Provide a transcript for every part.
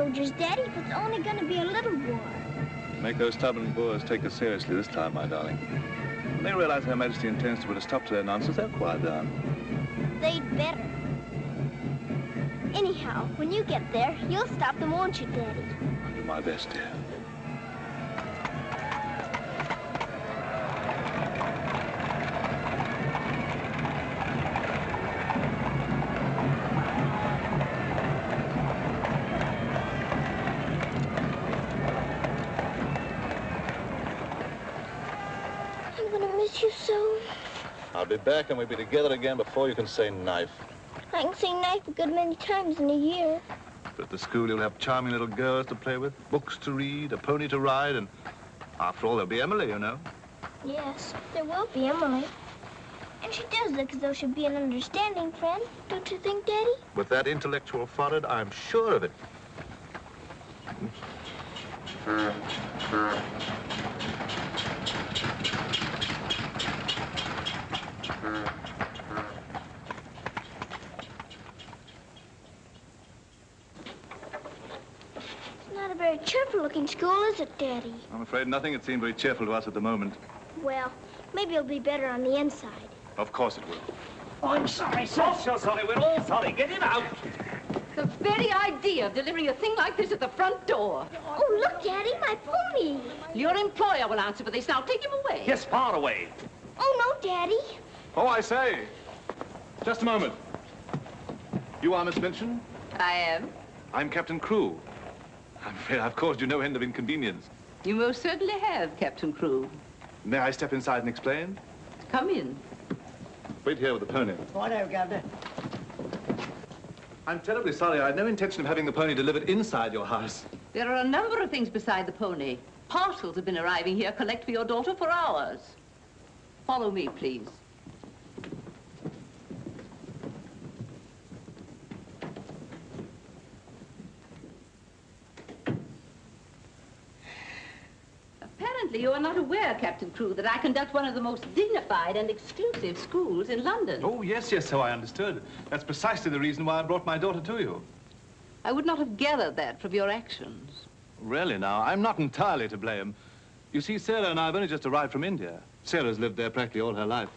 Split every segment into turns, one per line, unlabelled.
soldiers, Daddy, if it's only going to be a little war.
Make those stubborn Boers take us seriously this time, my darling. When they realize Her Majesty intends to put a stop to their nonsense, they'll quiet down.
They'd better. Anyhow, when you get there, you'll stop them, won't you, Daddy?
I'll do my best, dear.
You so.
I'll be back and we'll be together again before you can say knife.
I can say knife a good many times in a year.
But at the school you'll have charming little girls to play with, books to read, a pony to ride, and after all there'll be Emily, you know.
Yes, there will be Emily. And she does look as though she'd be an understanding friend, don't you think, Daddy?
With that intellectual forehead, I'm sure of it.
Not a very cheerful-looking school, is it, Daddy?
I'm afraid nothing had seemed very cheerful to us at the moment.
Well, maybe it'll be better on the inside.
Of course it will.
Oh, I'm sorry, sir. Oh, so sorry. We're all sorry. Get him out.
The very idea of delivering a thing like this at the front door.
Oh, look, Daddy, my pony.
Your employer will answer for this. Now, take him away.
Yes, far away.
Oh, no, Daddy.
Oh, I say. Just a moment. You are Miss Minchin?
I am.
I'm Captain Crewe. I'm afraid I've caused you no end of inconvenience.
You most certainly have, Captain Crewe.
May I step inside and explain?
Come in.
Wait here with the pony.
Righto, Governor.
I'm terribly sorry. I had no intention of having the pony delivered inside your house.
There are a number of things beside the pony. Parcels have been arriving here, collect for your daughter for hours. Follow me, please. Apparently, you are not aware, Captain Crewe, that I conduct one of the most dignified and exclusive schools in London.
Oh, yes, yes, so I understood. That's precisely the reason why I brought my daughter to you.
I would not have gathered that from your actions.
Really, now, I'm not entirely to blame. You see, Sarah and I have only just arrived from India. Sarah's lived there practically all her life.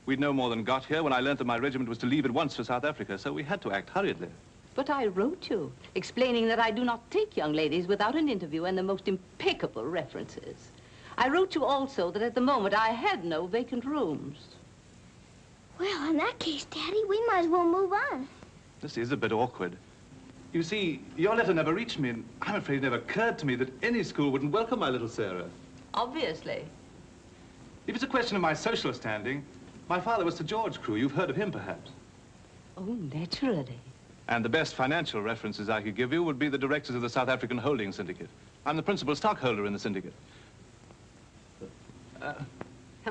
We'd no more than got here when I learned that my regiment was to leave at once for South Africa, so we had to act hurriedly.
But I wrote you, explaining that I do not take young ladies without an interview and the most impeccable references. I wrote you also that at the moment I had no vacant rooms.
Well, in that case, Daddy, we might as well move on.
This is a bit awkward. You see, your letter never reached me, and I'm afraid it never occurred to me that any school wouldn't welcome my little Sarah.
Obviously.
If it's a question of my social standing, my father was Sir George Crewe. You've heard of him, perhaps.
Oh, naturally.
And the best financial references I could give you would be the directors of the South African Holding Syndicate. I'm the principal stockholder in the syndicate.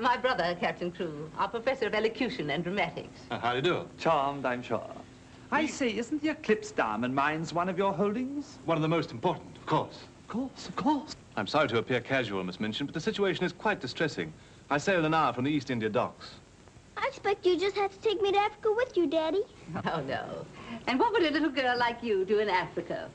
My brother, Captain Crewe, our professor of elocution and dramatics.
How do you do?
Charmed, I'm sure. I say, isn't the Eclipse Diamond Mines one of your holdings?
One of the most important, of course.
Of course, of course.
I'm sorry to appear casual, Miss Minchin, but the situation is quite distressing. I sail in an hour from the East India docks.
I expect you just have to take me to Africa with you, Daddy.
Oh, no. And what would a little girl like you do in Africa?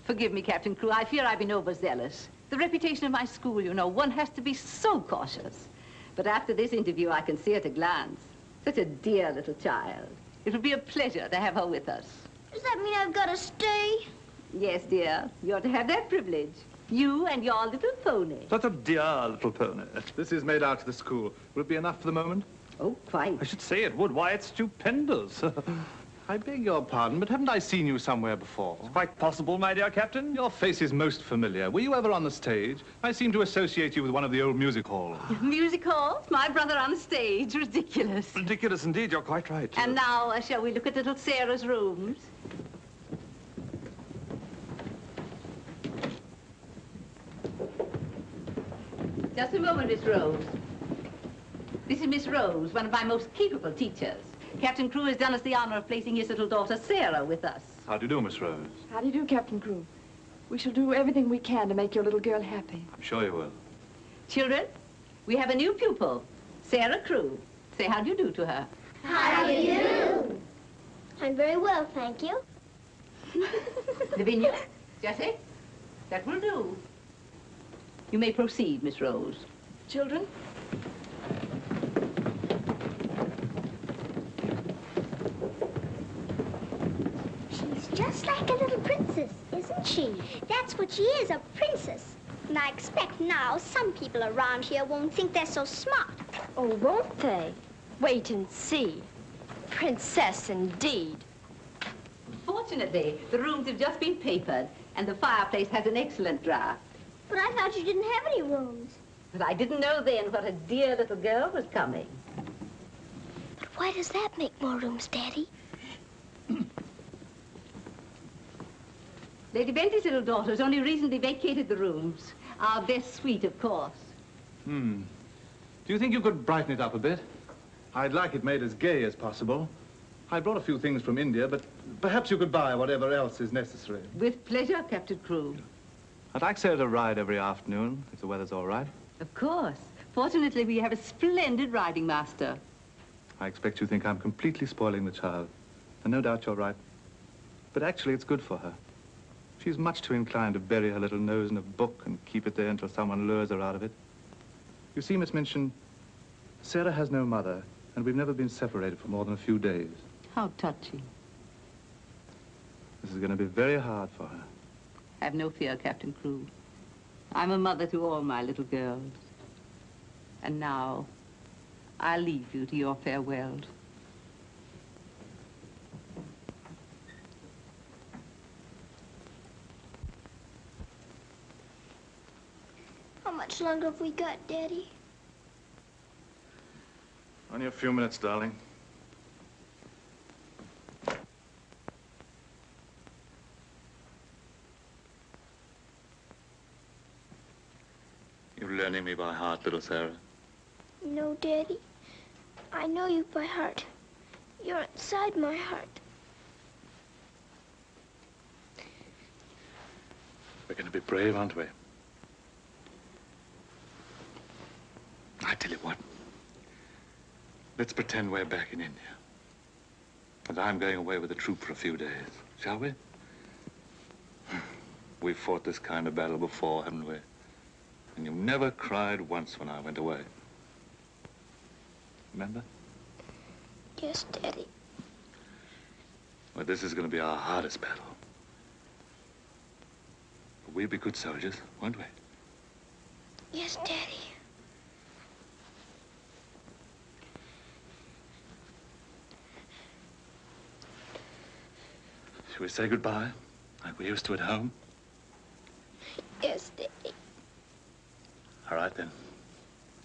Forgive me, Captain Crewe, I fear I've been overzealous. The reputation of my school, you know, one has to be so cautious. But after this interview, I can see at a glance. Such a dear little child. It would be a pleasure to have her with us.
Does that mean I've got to stay?
Yes, dear. You're to have that privilege. You and your little pony.
Such a dear little pony.
This is made out to the school. Will it be enough for the moment?
Oh, quite.
I should say it would. Why, it's stupendous.
I beg your pardon, but haven't I seen you somewhere before?
It's quite possible, my dear Captain.
Your face is most familiar. Were you ever on the stage? I seem to associate you with one of the old music halls.
Music halls? My brother on stage? Ridiculous.
Ridiculous indeed, you're quite right.
And now, shall we look at little Sarah's rooms? Just a moment, Miss Rose. This is Miss Rose, one of my most capable teachers. Captain Crewe has done us the honor of placing his little daughter, Sarah, with us.
How do you do, Miss Rose?
How do you do, Captain Crewe? We shall do everything we can to make your little girl happy.
I'm sure you will.
Children, we have a new pupil, Sarah Crewe. Say how do you do to her.
How do you do? I'm very well, thank you.
Lavinia, Jessie, that will do. You may proceed, Miss Rose.
Children?
She's just like a little princess, isn't she? That's what she is, a princess. And I expect now some people around here won't think they're so smart.
Oh, won't they? Wait and see. Princess indeed.
Fortunately, the rooms have just been papered, and the fireplace has an excellent draft.
But I thought you didn't have any rooms.
But I didn't know then what a dear little girl was coming.
But why does that make more rooms, Daddy?
Lady Bentley's little daughter has only recently vacated the rooms. Our best suite, of course.
Do you think you could brighten it up a bit? I'd like it made as gay as possible. I brought a few things from India, but perhaps you could buy whatever else is necessary.
With pleasure, Captain Crewe.
I'd like Sarah to ride every afternoon, if the weather's all right.
Of course. Fortunately, we have a splendid riding master.
I expect you think I'm completely spoiling the child. And no doubt you're right. But actually, it's good for her. She's much too inclined to bury her little nose in a book and keep it there until someone lures her out of it. You see, Miss Minchin, Sarah has no mother, and we've never been separated for more than a few days.
How touching.
This is going to be very hard for her.
Have no fear, Captain Crewe. I'm a mother to all my little girls. And now, I'll leave you to your farewells.
How much longer have we got, Daddy?
Only a few minutes, darling. You're learning me by heart, little Sarah.
No, Daddy. I know you by heart. You're inside my heart.
We're going to be brave, aren't we? I tell you what. Let's pretend we're back in India. And I'm going away with the troop for a few days. Shall we? We've fought this kind of battle before, haven't we? And you never cried once when I went away. Remember?
Yes, Daddy.
Well, this is going to be our hardest battle. But we'll be good soldiers, won't we?
Yes, Daddy.
Shall we say goodbye, like we used to at home?
Yes, Daddy.
All right, then.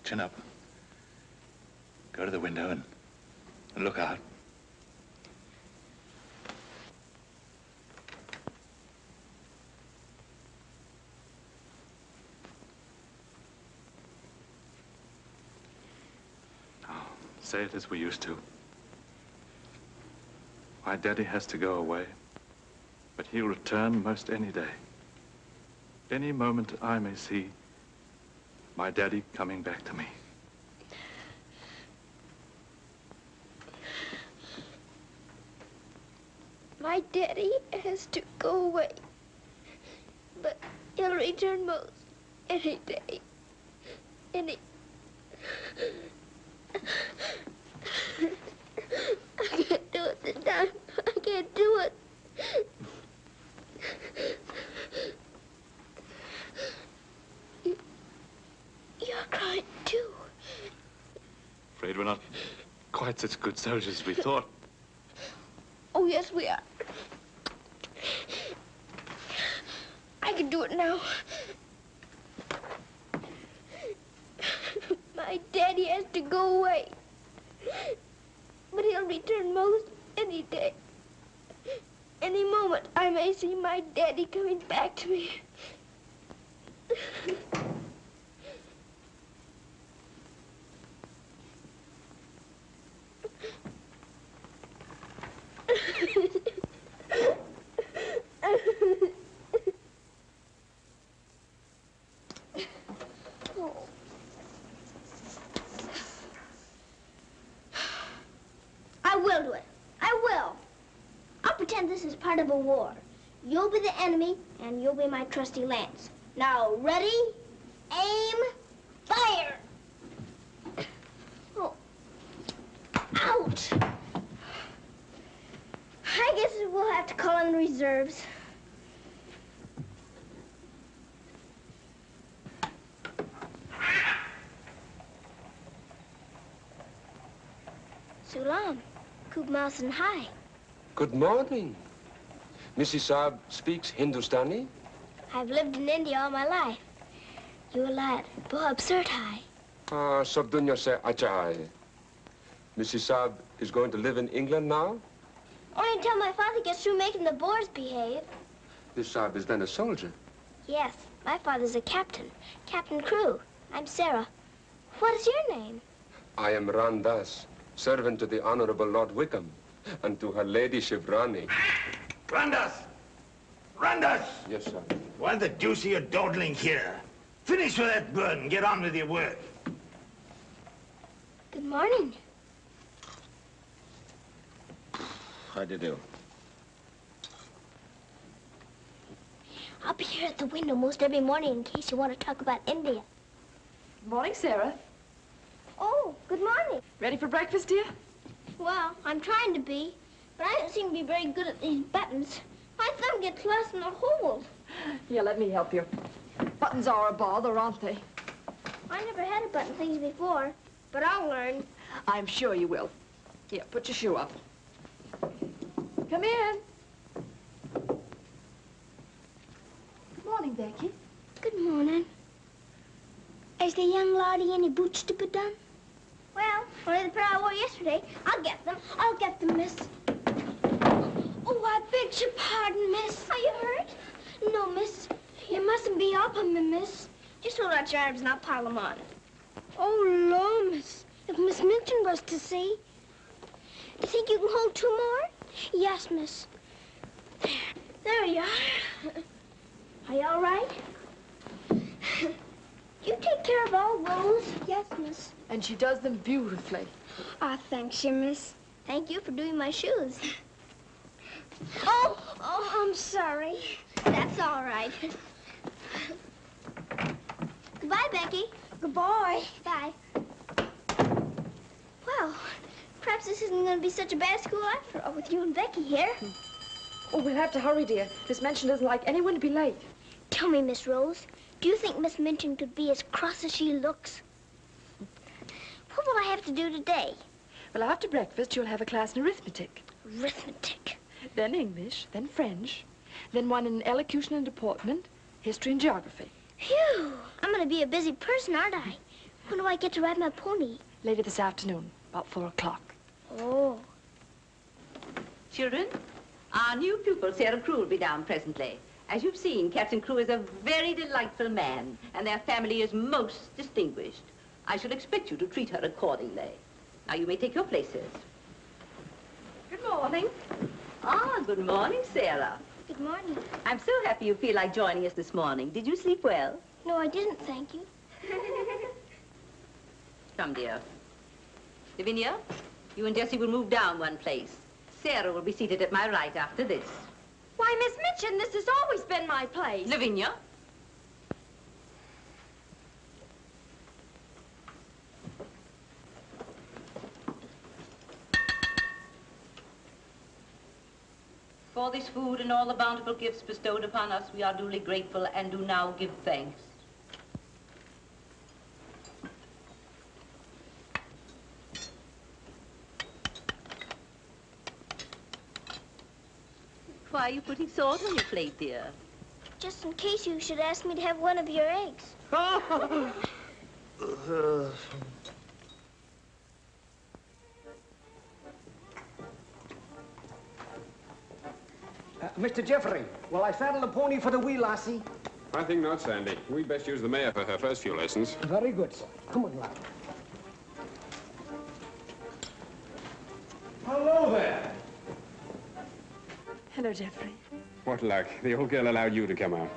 Chin up. Go to the window and look out. Now, say it as we used to. My daddy has to go away, but he'll return most any day. Any moment I may see my daddy coming back to me.
My daddy has to go away, but he'll return most any day. I can't do it this time. I can't do it. You're crying too.
Afraid we're not quite such good soldiers as we thought.
Oh, yes, we are. I can do it now. My daddy has to go away, but he'll return most any day. Any moment, I may see my daddy coming back to me. I will do it. I will. I'll pretend this is part of a war. You'll be the enemy, and you'll be my trusty lance. Now, ready, aim, fire! Oh. Ouch! I guess we'll have to call in the reserves. Sulam, Kub Mausan Hai.
Good morning. Mrs. Saab speaks Hindustani?
I've lived in India all my life. You a lad, Bob absurd hai.
Ah, sab dunya se acha hai. Mrs. Saab is going to live in England now?
Only until my father gets through making the Boers behave.
This Saab is then a soldier.
Yes, my father's a captain. Captain Crew. I'm Sarah. What is your name?
I am Ran Das, servant to the Honorable Lord Wickham, and to her ladyship Rani.
Randas! Randas!
Yes, sir.
Why the deuce are you dawdling here? Finish with that bird and get on with your work.
Good morning.
How do you do?
I'll be here at the window most every morning in case you want to talk about India.
Good morning, Sarah.
Oh, good morning.
Ready for breakfast, dear?
Well, I'm trying to be, but I don't seem to be very good at these buttons. My thumb gets lost in the hole.
Here, let me help you. Buttons are a bother, aren't they?
I never had a button things before, but I'll learn.
I'm sure you will. Here, put your shoe up. Come in. Good morning, Becky.
Good morning. Is the young laddie any boots to put on? Well, only the pair I wore yesterday. I'll get them. I'll get them, miss. Oh, I beg your pardon, miss. Are you hurt? No, miss. You mustn't be up on me, miss. Just hold out your arms and I'll pile them on. Oh, Lord, miss. If Miss Milton was to see. Do you think you can hold two more? Yes, miss. There you are. Are you all right? You take care of all those? Yes, miss.
And she does them beautifully.
Ah, thanks, you, miss. Thank you for doing my shoes. Oh, I'm sorry. That's all right. Goodbye, Becky. Goodbye. Bye. Well, perhaps this isn't going to be such a bad school after all with you and Becky here.
Oh, we'll have to hurry, dear. Miss Minchin doesn't like anyone to be late.
Tell me, Miss Rose, do you think Miss Minchin could be as cross as she looks? What will I have to do today?
Well, after breakfast, you'll have a class in arithmetic.
Arithmetic.
Then English, then French, then one in elocution and deportment, history and geography.
Phew! I'm going to be a busy person, aren't I? When do I get to ride my pony?
Later this afternoon, about 4 o'clock.
Oh.
Children, our new pupil, Sarah Crew, will be down presently. As you've seen, Captain Crew is a very delightful man, and their family is most distinguished. I shall expect you to treat her accordingly. Now, you may take your places.
Good morning.
Ah, good morning, Sarah.
Good morning.
I'm so happy you feel like joining us this morning. Did you sleep well?
No, I didn't, thank you.
Come, dear. Lavinia, you and Jessie will move down one place. Sarah will be seated at my right after this.
Why, Miss Minchin, this has always been my place.
Lavinia. For this food and all the bountiful gifts bestowed upon us, we are duly grateful and do now give thanks. Why are you putting salt on your plate, dear?
Just in case you should ask me to have one of your eggs.
Mr. Jeffrey, will I saddle the pony for the wee lassie?
I think not, Sandy. We'd best use the mare for her first few lessons.
Very good, sir. Come on, lad.
Hello there.
Hello, Jeffrey.
What luck. The old girl allowed you to come out.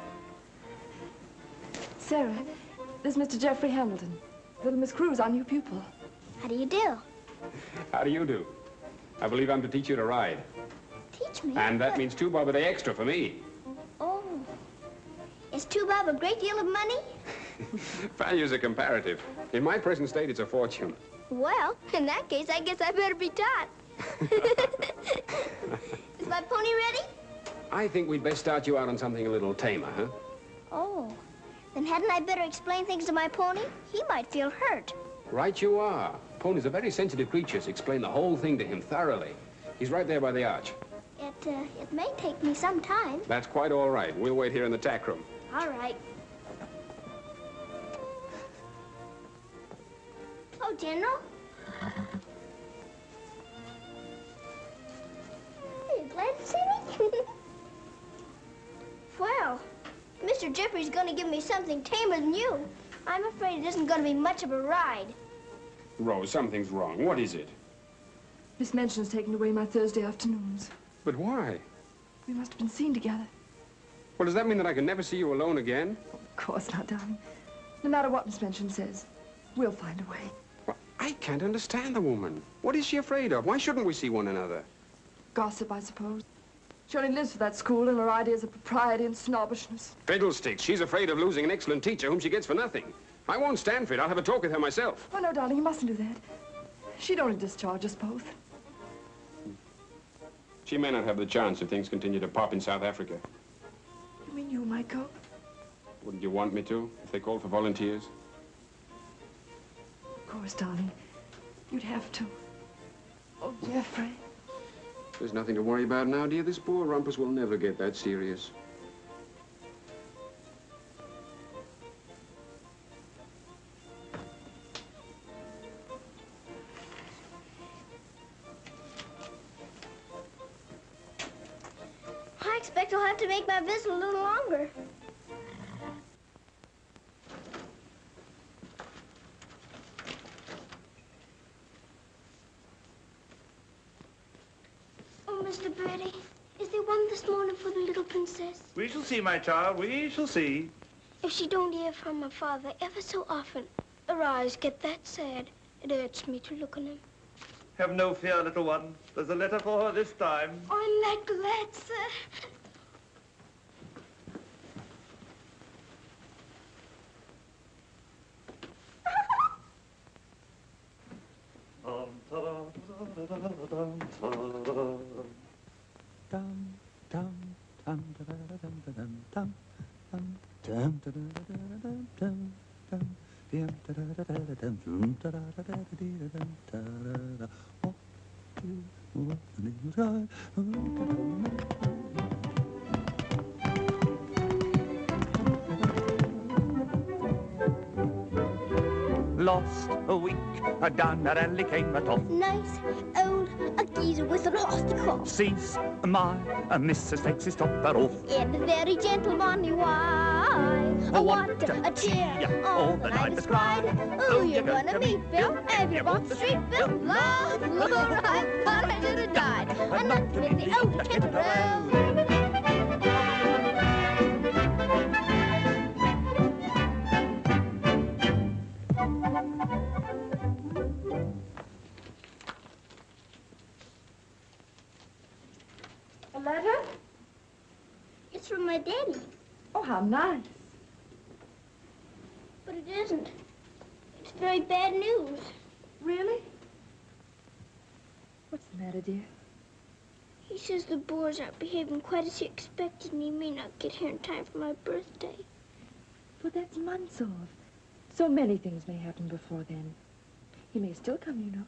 Sarah, this is Mr. Jeffrey Hamilton. Little Miss Crew's our new pupil.
How do you do?
How do you do? I believe I'm to teach you to ride.
Teach me.
And that means 2 bob a day extra for me.
Oh. tube have a great deal of money?
Values are comparative. In my present state, it's a fortune.
Well, in that case, I guess I better be taught. Is my pony ready?
I think we'd best start you out on something a little tamer, huh?
Oh, then hadn't I better explain things to my pony? He might feel hurt.
Right you are. Ponies are very sensitive creatures. Explain the whole thing to him thoroughly. He's right there by the arch.
It may take me some time.
That's quite all right. We'll wait here in the tack room.
All right. Oh, General. Are you glad to see me? Well, Mr. Jeffrey's going to give me something tamer than you. I'm afraid it isn't going to be much of a ride.
Rose, something's wrong. What is it?
Miss Minchin's taken away my Thursday afternoons.
But why?
We must have been seen together.
Well, does that mean that I can never see you alone again?
Of course not, darling. No matter what Miss Minchin says, we'll find a way.
Well, I can't understand the woman. What is she afraid of? Why shouldn't we see one another?
Gossip, I suppose. She only lives for that school and her ideas of propriety and snobbishness.
Fiddlesticks. She's afraid of losing an excellent teacher whom she gets for nothing. I won't stand for it. I'll have a talk with her myself.
Oh, no, darling, you mustn't do that. She'd only discharge us both.
She may not have the chance if things continue to pop in South Africa.
You mean you might go?
Wouldn't you want me to, if they called for volunteers?
Of course, darling. You'd have to. Oh, Jeffrey.
There's nothing to worry about now, dear. This poor rumpus will never get that serious.
I expect I'll have to make my visit a little longer. Oh, Mr. Birdie, is there one this morning for the little princess?
We shall see, my child. We shall see.
If she don't hear from her father ever so often, her eyes get that sad, it hurts me to look on them.
Have no fear, little one. There's a letter for her this time.
I'm that glad, sir.
Lost a week, down a rally came at off.
Nice old geezer with an hosty cough.
Sees my Mrs. takes his topper off.
In a very gentlemanly way. Oh, what a cheer all the night has cried. Who you gonna meet, Bill? Have you walked the street, Bill? Love, I thought I should have died. I'm not in the old Kent Road.
A letter?
It's from my daddy.
Oh, how nice.
But it isn't. It's very bad news.
Really? What's the matter, dear?
He says the Boers aren't behaving quite as he expected, and he may not get here in time for my birthday.
Well, that's months off. So many things may happen before then. He may still come, you know.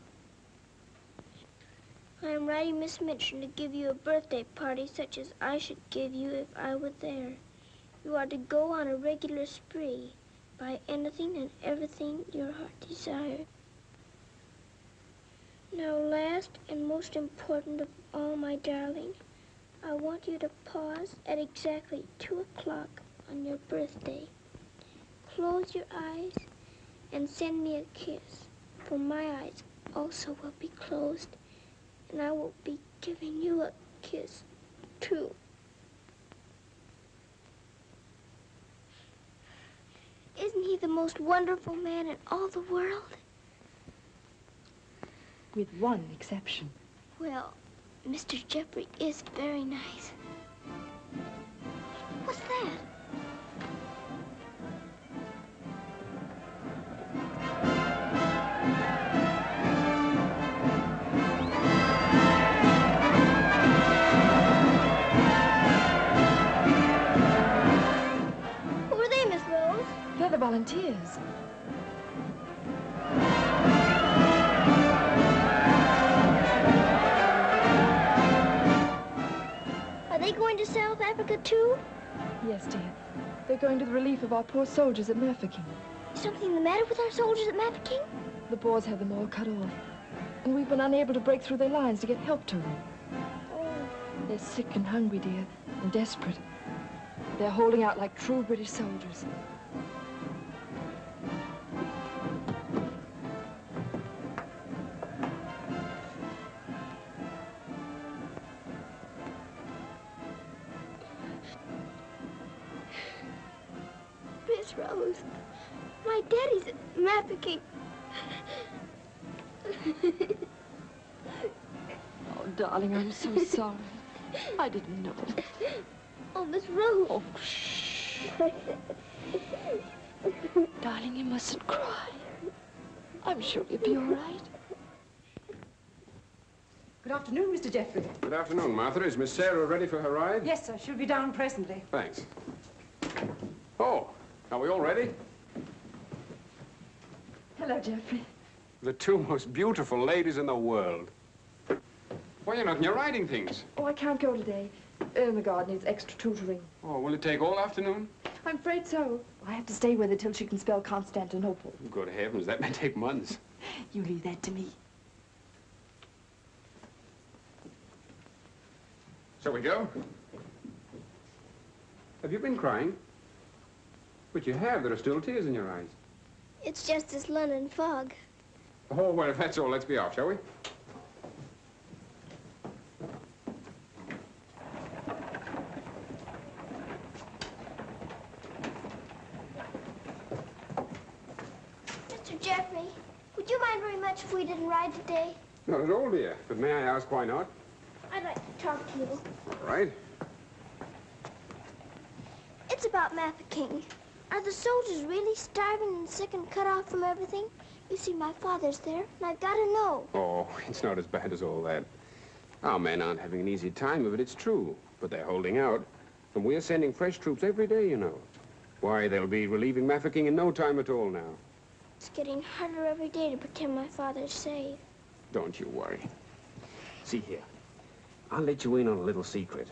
I am writing Miss Minchin to give you a birthday party such as I should give you if I were there. You are to go on a regular spree, buy anything and everything your heart desires. Now, last and most important of all, my darling, I want you to pause at exactly 2 o'clock on your birthday. Close your eyes and send me a kiss, for my eyes also will be closed, and I will be giving you a kiss, too. Isn't he the most wonderful man in all the world?
With one exception.
Well, Mr. Jeffrey is very nice. What's that?
volunteers.
Are they going to South Africa, too?
Yes, dear. They're going to the relief of our poor soldiers at Mafeking.
Is something the matter with our soldiers at Mafeking?
The Boers have them all cut off. And we've been unable to break through their lines to get help to them.
Oh.
They're sick and hungry, dear, and desperate. They're holding out like true British soldiers.
Miss Rose, my daddy's at Mafeking.
Oh, darling, I'm so sorry. I didn't know.
Oh, Miss Rose.
Oh, shh. Darling, you mustn't cry. I'm sure you'll be all right.
Good afternoon, Mr. Jeffrey.
Good afternoon, Martha. Is Miss Sarah ready for her ride?
Yes, sir. She'll be down presently.
Thanks. Oh, are we all ready?
Hello, Jeffrey.
The two most beautiful ladies in the world. Why, you're not in your riding things.
Oh, I can't go today. Irmgard needs extra tutoring.
Oh, will it take all afternoon?
I'm afraid so. I have to stay with her till she can spell Constantinople.
Good heavens, that may take months.
You leave that to me.
Shall we go? Have you been crying? But you have. There are still tears in your eyes.
It's just this London fog.
Oh, well, if that's all, let's be off, shall we?
Mr. Jeffrey, would you mind very much if we didn't ride today?
Not at all, dear. But may I ask why not?
I'd like to talk to you.
All right.
It's about Mafeking. Are the soldiers really starving and sick and cut off from everything? You see, my father's there, and I've got to know.
Oh, it's not as bad as all that. Our men aren't having an easy time of it, it's true. But they're holding out. And we're sending fresh troops every day, you know. Why, they'll be relieving Mafeking in no time at all now.
It's getting harder every day to pretend my father's safe.
Don't you worry. See here. I'll let you in on a little secret.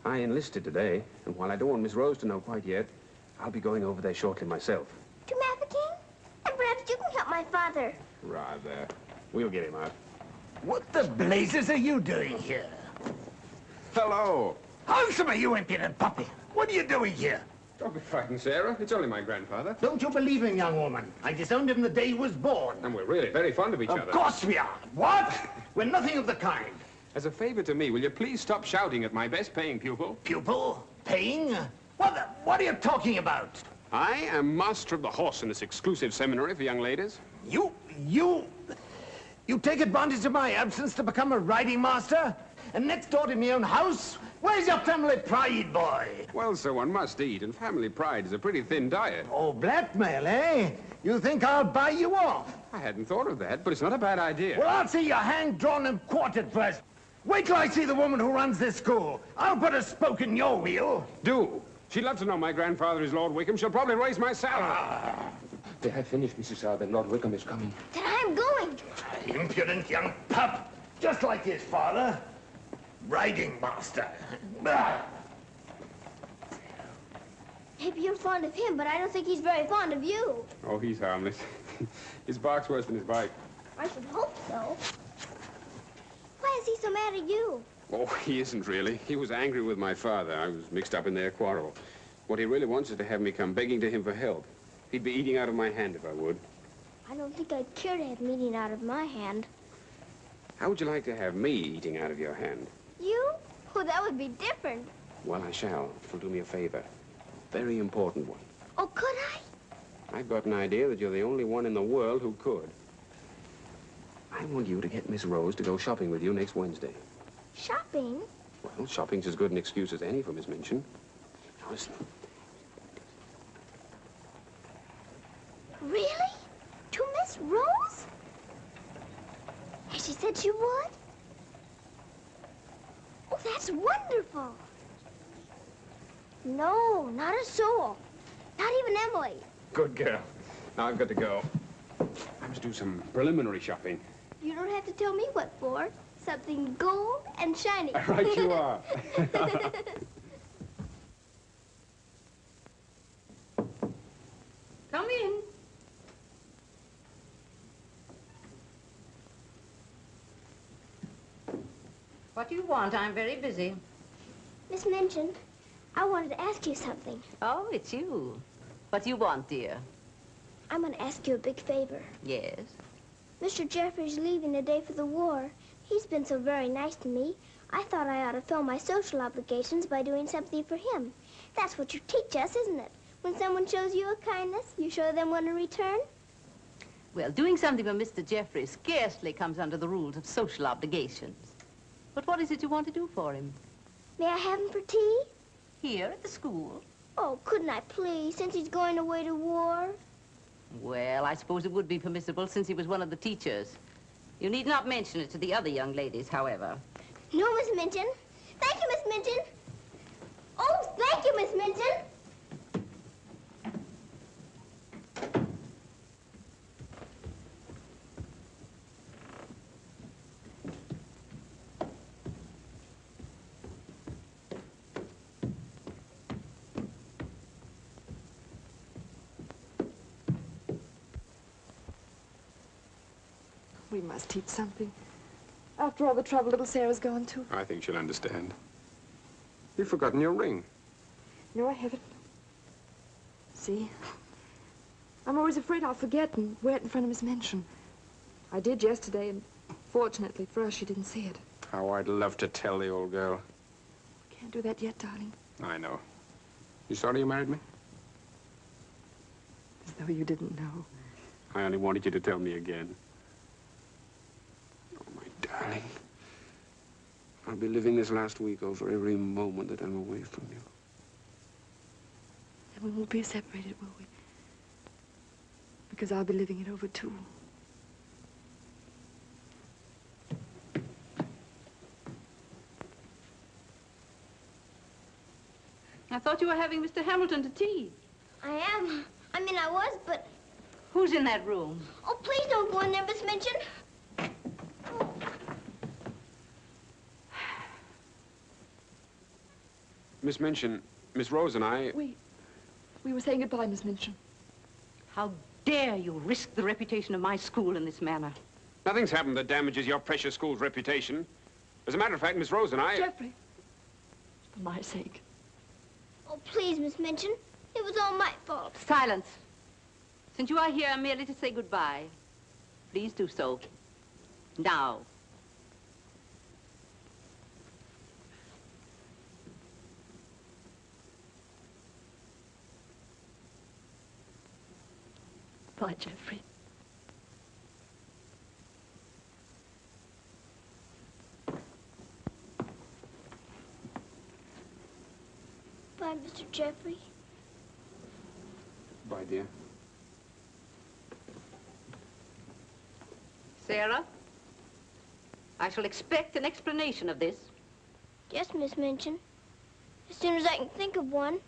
I enlisted today, and while I don't want Miss Rose to know quite yet, I'll be going over there shortly myself.
To Mafeking? And perhaps you can help my father.
Rather. We'll get him out.
What the blazes are you doing here?
Hello.
Howsome, you impudent puppy? What are you doing here?
Don't be frightened, Sarah. It's only my grandfather.
Don't you believe him, young woman? I disowned him the day he was born.
And we're really very fond of each other.
Of course we are. What? We're nothing of the kind.
As a favor to me, will you please stop shouting at my best-paying pupil?
Pupil? Paying? What are you talking about?
I am master of the horse in this exclusive seminary for young ladies.
You take advantage of my absence to become a riding master? And next door to my own house? Where's your family pride, boy?
Well, sir, one must eat, and family pride is a pretty thin diet.
Oh, blackmail, eh? You think I'll buy you off?
I hadn't thought of that, but it's not a bad idea.
Well, I'll see you hanged, drawn, and quartered first. Wait till I see the woman who runs this school. I'll put a spoke in your wheel.
Do. She'd love to know my grandfather is Lord Wickham. She'll probably raise my salary. They have finished, Mrs. Southern. Lord Wickham is coming.
Then I'm going.
Impudent young pup. Just like his father. Riding master.
Maybe you're fond of him, but I don't think he's very fond of you.
Oh, he's harmless. His bark's worse than his bite.
I should hope so. Why is he so mad at you?
Oh, he isn't really. He was angry with my father. I was mixed up in their quarrel. What he really wants is to have me come begging to him for help. He'd be eating out of my hand if I would.
I don't think I'd care to have him eating out of my hand.
How would you like to have me eating out of your hand?
You? Oh, that would be different.
Well, I shall. If you'll do me a favor. Very important one.
Oh, could I?
I've got an idea that you're the only one in the world who could. I want you to get Miss Rose to go shopping with you next Wednesday.
Shopping?
Well, shopping's as good an excuse as any for Miss Minchin. Now, listen.
Really? To Miss Rose? Has she said she would? Oh, that's wonderful. No, not a soul. Not even Emily.
Good girl. Now I've got to go. I must do some preliminary shopping.
You don't have to tell me what for. Something gold and shiny.
Right you are.
Come in. What do you want? I'm very busy.
Miss Minchin, I wanted to ask you something.
Oh, it's you. What do you want, dear?
I'm going to ask you a big favor.
Yes?
Mr. Jeffrey's leaving the day for the war. He's been so very nice to me. I thought I ought to fill my social obligations by doing something for him. That's what you teach us, isn't it? When someone shows you a kindness, you show them one in return?
Well, doing something for Mr. Jeffrey scarcely comes under the rules of social obligations. But what is it you want to do for him?
May I have him for tea?
Here at the school?
Oh, couldn't I please, since he's going away to war?
Well, I suppose it would be permissible since he was one of the teachers. You need not mention it to the other young ladies, however.
No, Miss Minchin. Thank you, Miss Minchin. Oh, thank you, Miss Minchin.
We must teach something. After all the trouble little Sarah's gone to.
I think she'll understand. You've forgotten your ring.
No, I haven't. See? I'm always afraid I'll forget and wear it in front of Miss Minchin. I did yesterday, and fortunately for us, she didn't see it.
How I'd love to tell the old girl.
Can't do that yet, darling.
I know. You sorry you married me?
As though you didn't know.
I only wanted you to tell me again. Oh, my darling. I'll be living this last week over every moment that I'm away from you.
And we won't be separated, will we? Because I'll be living it over, too.
I thought you were having Mr. Hamilton to tea.
I am. I mean, I was, but...
Who's in that room?
Oh, please don't go in there, Miss Minchin.
Miss Minchin, Miss Rose and I...
We were saying goodbye, Miss Minchin.
How dare you risk the reputation of my school in this manner?
Nothing's happened that damages your precious school's reputation. As a matter of fact, Miss Rose and I...
Jeffrey, for my sake.
Oh, please, Miss Minchin. It was all my fault.
Silence. Since you are here merely to say goodbye, please do so. Now.
Bye, Jeffrey.
Bye, Mr. Jeffrey.
Bye, dear.
Sarah, I shall expect an explanation of this.
Yes, Miss Minchin. As soon as I can think of one.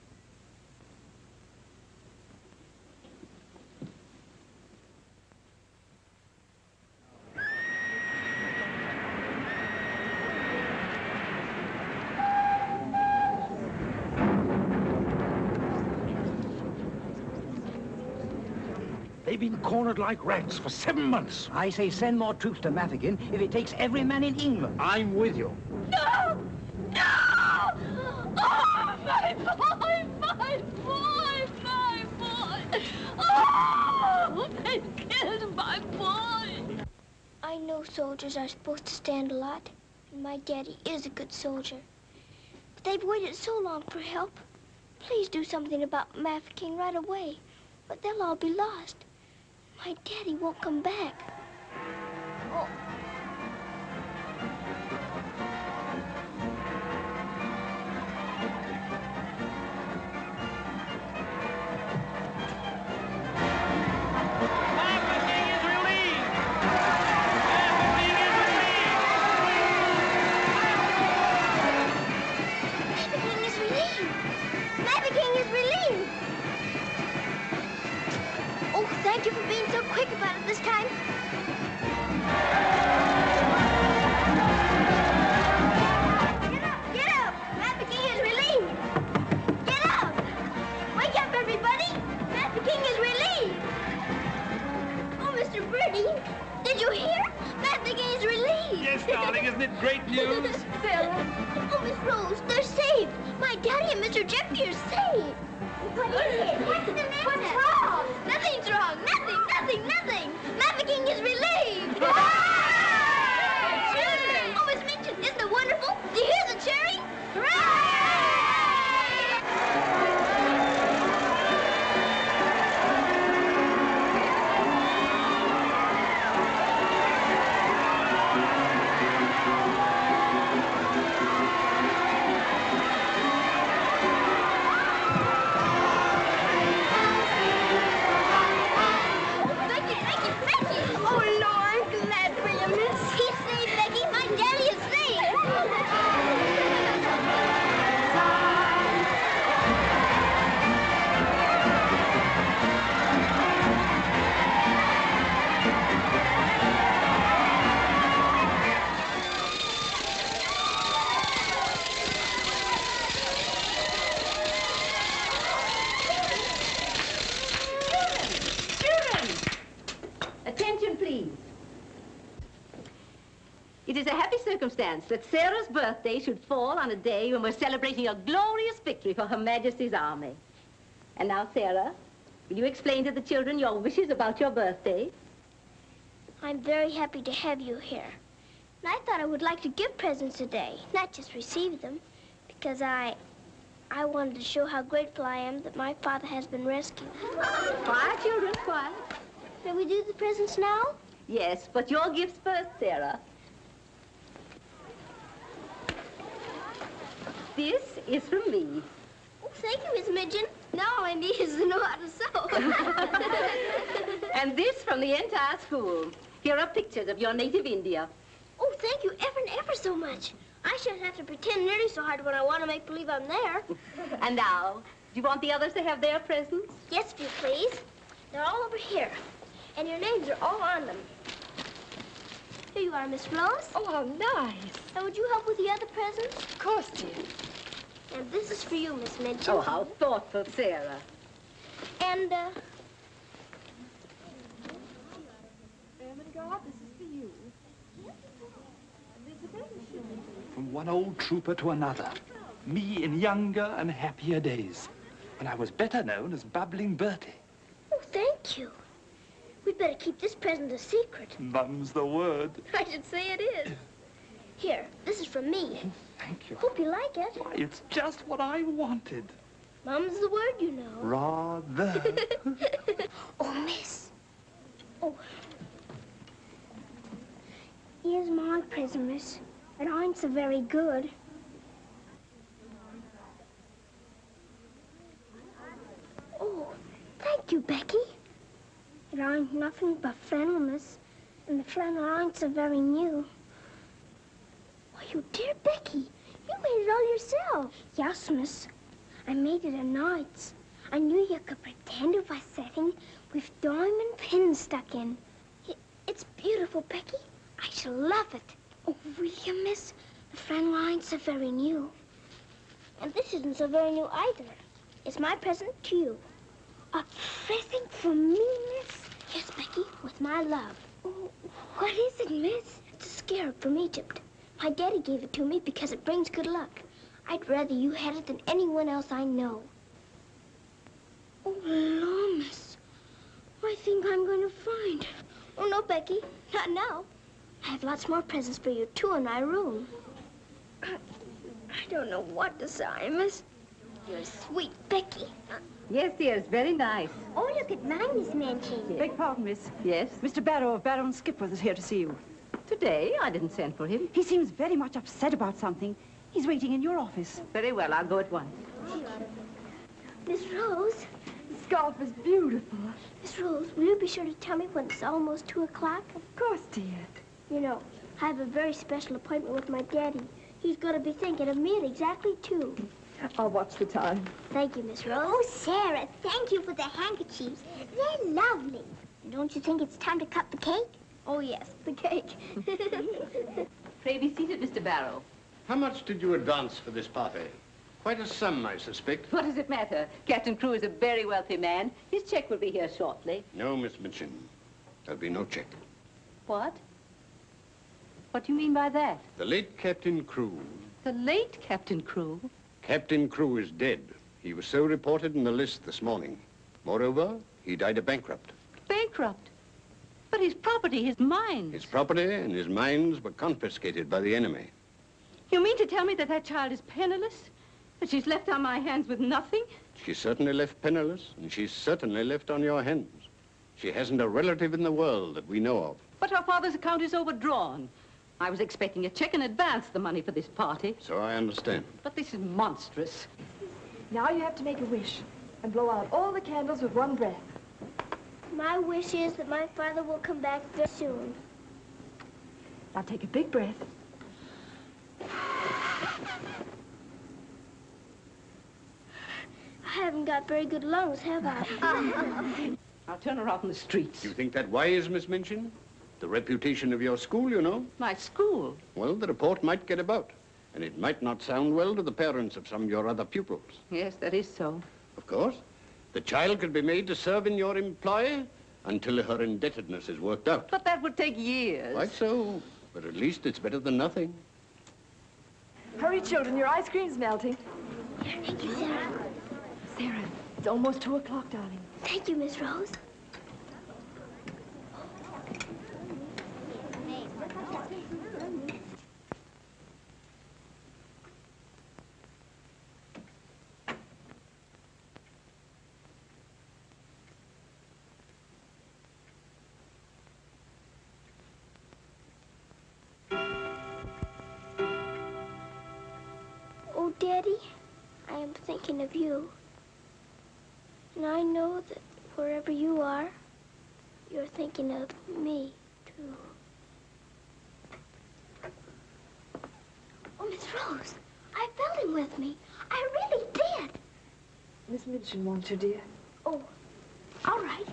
They've been cornered like rats for 7 months.
I say send more troops to Mafeking if it takes every man in England.
I'm with you.
No! No! Oh, my boy! My boy! My boy! Oh! They killed my boy! I know soldiers are supposed to stand a lot, and my daddy is a good soldier. But they've waited so long for help. Please do something about Mafeking right away, but they'll all be lost. My daddy won't come back. Oh. Mafeking is relieved!
darling. Isn't it great news?
Sarah. Oh, Miss Rose, they're saved. My daddy and Mr. Jeffrey are saved. What is it? What's the matter? What's wrong? Nothing's wrong. Nothing. Mavocking is relieved. Children! Oh, Miss Minchin, isn't it wonderful? Do you hear the cheering? Hooray!
It is a happy circumstance that Sarah's birthday should fall on a day when we're celebrating a glorious victory for Her Majesty's army. And now, Sarah, will you explain to the children your wishes about your birthday?
I'm very happy to have you here. And I thought I would like to give presents today, not just receive them, because I wanted to show how grateful I am that my father has been rescued.
Quiet, children, quiet.
Shall we do the presents now?
Yes, but your gifts first, Sarah. This is from me.
Oh, thank you, Miss Midgeon. Now all I need is to know how to sew.
And this from the entire school. Here are pictures of your native India.
Oh, thank you ever and ever so much. I shouldn't have to pretend nearly so hard when I want to make believe I'm there.
And now, do you want the others to have their presents?
Yes, if you please. They're all over here. And your names are all on them. Here you are, Miss Rose.
Oh, how nice.
And would you help with the other presents?
Of course, dear.
And this is for you, Miss Midgeon.
Oh, how thoughtful, Sarah.
And,
Ermengarde, this is for you.
From one old trooper to another. Me in younger and happier days, when I was better known as Bubbling Bertie.
Oh, thank you. We'd better keep this present a secret.
Mum's the word.
I should say it is. Here, this is from me.
Thank you.
Hope you like it.
Why, it's just what I wanted.
Mum's the word, you know.
Rather.
Oh, miss. Oh. Here's my present, miss. It ain't so very good. Oh, thank you, Becky. It ain't nothing but flannel, miss. And the flannel ain't so very new. Why, you dear Becky, you made it all yourself. Yes, miss. I made it at nights. I knew you could pretend it was setting with diamond pins stuck in. It's beautiful, Becky. I shall love it. Oh, will you, miss? The flannel ain't so very new. And this isn't so very new either. It's my present to you. A present for me, miss? Yes, Becky, with my love. Oh, what is it, miss? It's a scarab from Egypt. My daddy gave it to me because it brings good luck. I'd rather you had it than anyone else I know. Oh, Lord, miss. I think I'm going to find it. Oh, no, Becky, not now. I have lots more presents for you, too, in my room. I don't know what to say, miss. You're sweet, Becky.
Yes, dear, it's very nice.
Oh, look at mine, Miss Mancini.
Beg pardon, miss.
Yes?
Mr. Barrow of Barrow and Skipworth is here to see you.
Today, I didn't send for him.
He seems very much upset about something. He's waiting in your office.
Very well, I'll go at once.
Miss Rose.
The scarf is beautiful.
Miss Rose, will you be sure to tell me when it's almost 2 o'clock?
Of course, dear.
You know, I have a very special appointment with my daddy. He's going to be thinking of me at exactly 2.
I'll watch the time.
Thank you, Miss Rose. Oh, Sarah, thank you for the handkerchiefs. They're lovely. Don't you think it's time to cut the cake? Oh, yes, the cake.
Pray be seated, Mr. Barrow.
How much did you advance for this party? Quite a sum, I suspect.
What does it matter? Captain Crewe is a very wealthy man. His check will be here shortly.
No, Miss Minchin. There'll be no check.
What? What do you mean by that?
The late Captain Crewe.
The late Captain Crewe?
Captain Crewe is dead. He was so reported in the list this morning. Moreover, he died a bankrupt.
Bankrupt? But his property, his mines.
His property and his mines were confiscated by the enemy.
You mean to tell me that that child is penniless? That she's left on my hands with nothing?
She's certainly left penniless, and she's certainly left on your hands. She hasn't a relative in the world that we know of.
But her father's account is overdrawn. I was expecting a check in advance, the money for this party.
So I understand.
But this is monstrous.
Now you have to make a wish and blow out all the candles with one breath.
My wish is that my father will come back very soon.
Now take a big breath.
I haven't got very good lungs, have I?
I'll turn her out in the streets.
You think that wise, Miss Minchin? The reputation of your school, you know.
My school?
Well, the report might get about, and it might not sound well to the parents of some of your other pupils.
Yes, that is so.
Of course. The child could be made to serve in your employ until her indebtedness is worked out.
But that would take years.
Quite so. But at least it's better than nothing.
Hurry, children, your ice cream's melting.
Thank you, Sarah.
Sarah, it's almost 2 o'clock, darling.
Thank you, Miss Rose. Oh, Daddy, I am thinking of you. And I know that wherever you are, you're thinking of me, too. Oh, Miss Rose, I felt him with me. I really did.
Miss Minchin wants you, dear.
Oh, all right.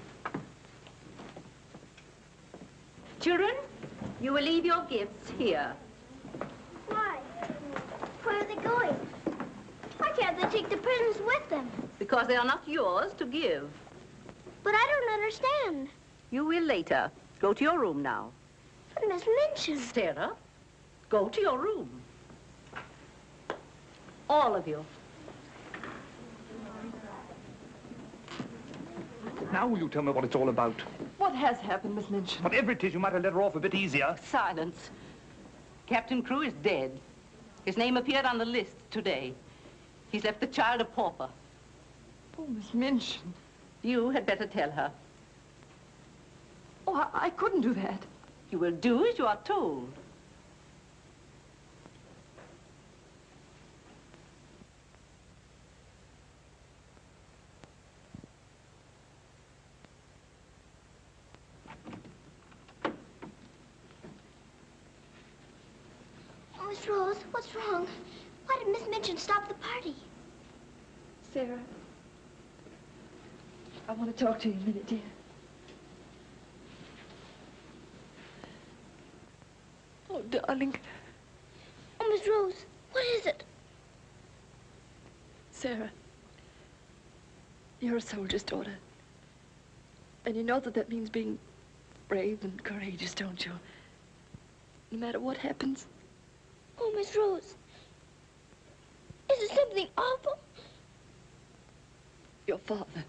Children, you will leave your gifts here.
Why? Where are they going? Why can't they take the presents with them?
Because they are not yours to give.
But I don't understand.
You will later. Go to your room now.
But Miss Minchin.
Sarah, go to your room. All of you.
Now will you tell me what it's all about?
What has happened, Miss Minchin?
Whatever it is, you might have let her off a bit easier.
Silence. Captain Crewe is dead. His name appeared on the list today. He's left the child a pauper.
Oh, Miss Minchin.
You had better tell her.
Oh, I couldn't do that.
You will do as you are told.
Oh, Miss Rose, what's wrong? Why did Miss Minchin stop the party?
Sarah, I want to talk to you a minute, dear. Oh, darling.
Oh, Miss Rose, what is it?
Sarah, you're a soldier's daughter. And you know that means being brave and courageous, don't you? No matter what happens.
Oh, Miss Rose, is it something awful?
Your father.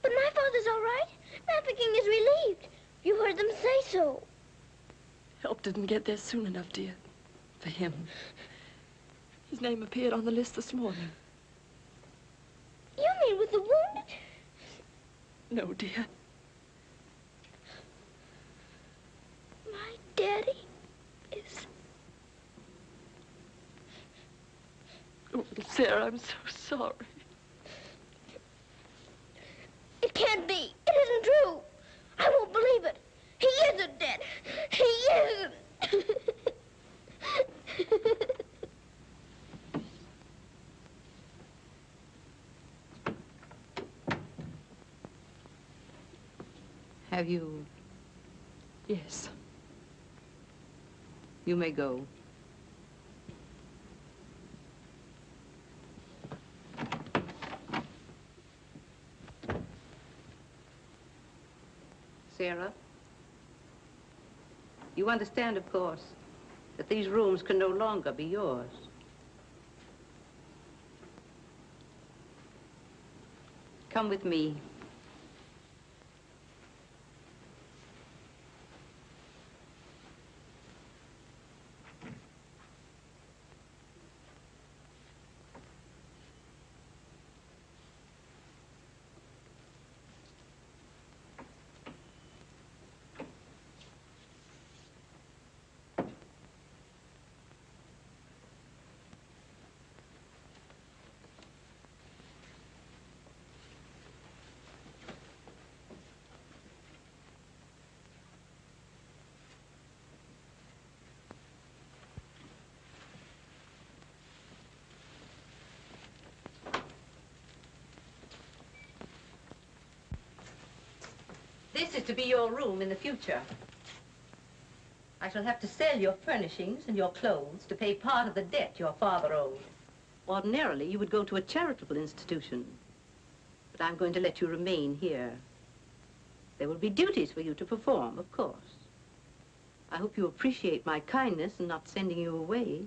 But my father's all right. Trafficking is relieved. You heard them say so.
Help didn't get there soon enough, dear. For him. His name appeared on the list this morning.
You mean with the wounded?
No, dear.
My daddy is...
Oh, Sarah, I'm so sorry.
It can't be. It isn't true. I won't believe it. He isn't dead. He isn't.
Have you?
Yes.
You may go. Sarah? You understand, of course, that these rooms can no longer be yours. Come with me. This is to be your room in the future. I shall have to sell your furnishings and your clothes to pay part of the debt your father owed. Ordinarily, you would go to a charitable institution, but I'm going to let you remain here. There will be duties for you to perform, of course. I hope you appreciate my kindness in not sending you away.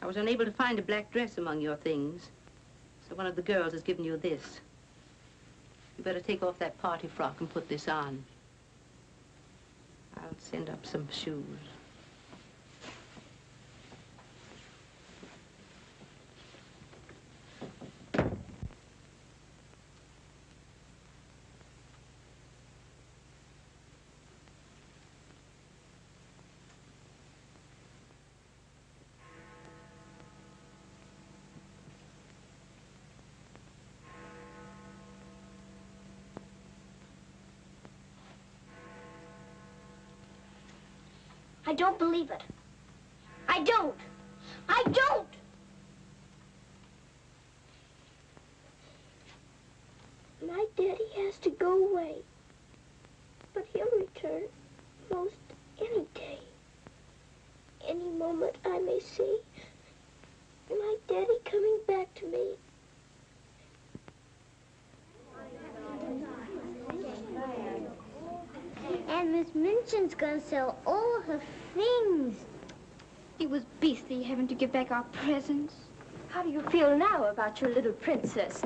I was unable to find a black dress among your things, so one of the girls has given you this. You better take off that party frock and put this on. I'll send up some shoes.
I don't believe it. I don't. I don't! My daddy has to go away. But he'll return most any day. Any moment I may see my daddy coming back to me. And Miss Minchin's gonna sell all her things.
It was beastly having to give back our presents. How do you feel now about your little princess?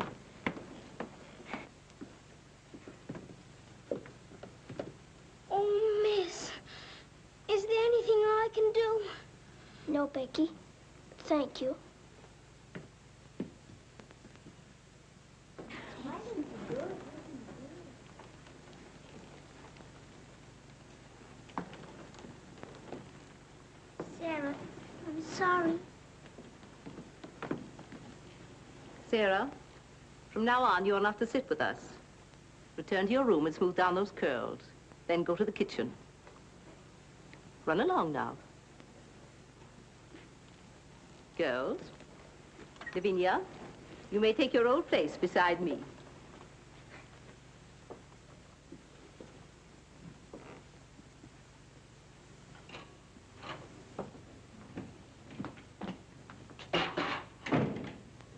Oh, Miss, is there anything I can do? No, Becky. Thank you. Sarah, I'm sorry.
Sarah, from now on, you're not to sit with us. Return to your room and smooth down those curls. Then go to the kitchen. Run along now. Girls, Lavinia, you may take your old place beside me.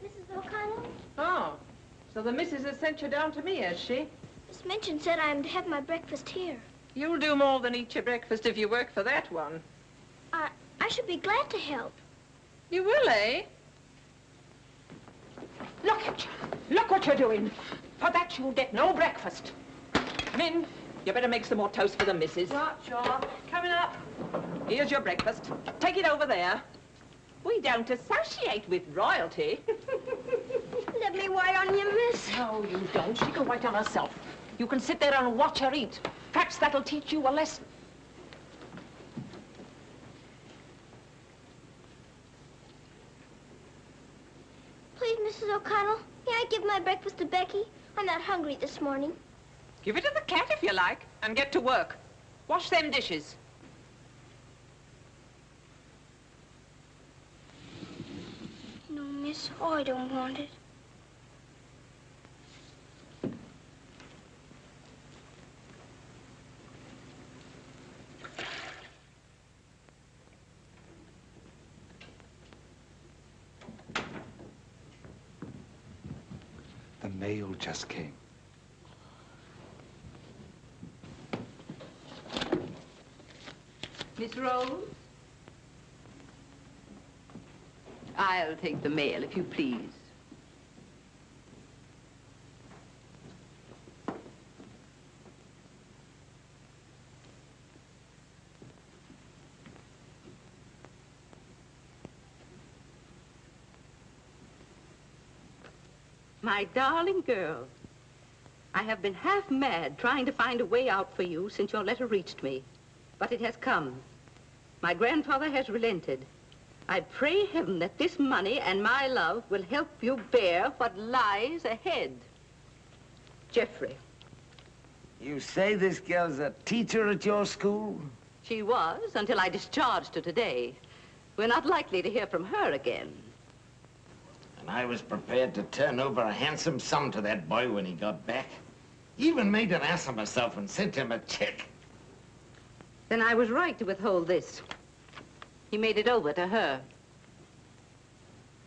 Mrs. O'Connell?
Oh, so the missus has sent you down to me, has she?
Miss Minchin said I'm to have my breakfast here.
You'll do more than eat your breakfast if you work for that one.
I should be glad to help.
You will, eh?
Look at you. Look what you're doing. For that you'll get no breakfast.
Min, you better make some more toast for the missus.
Sure.
Coming up. Here's your breakfast. Take it over there. We don't associate with royalty.
Let me wait on you, miss.
No, you don't. She can wait on herself. You can sit there and watch her eat. Perhaps that'll teach you a lesson.
Please, Mrs. O'Connell, may I give my breakfast to Becky? I'm not hungry this morning.
Give it to the cat if you like, and get to work. Wash them dishes.
No, miss, I don't want it.
The mail just came.
Miss Rose? I'll take the mail, if you please. My darling girl, I have been half mad trying to find a way out for you since your letter reached me. But it has come. My grandfather has relented. I pray heaven that this money and my love will help you bear what lies ahead. Jeffrey.
You say this girl's a teacher at your school?
She was, until I discharged her today. We're not likely to hear from her again.
And I was prepared to turn over a handsome sum to that boy when he got back. Even made an ass of myself and sent him a check.
Then I was right to withhold this. He made it over to her.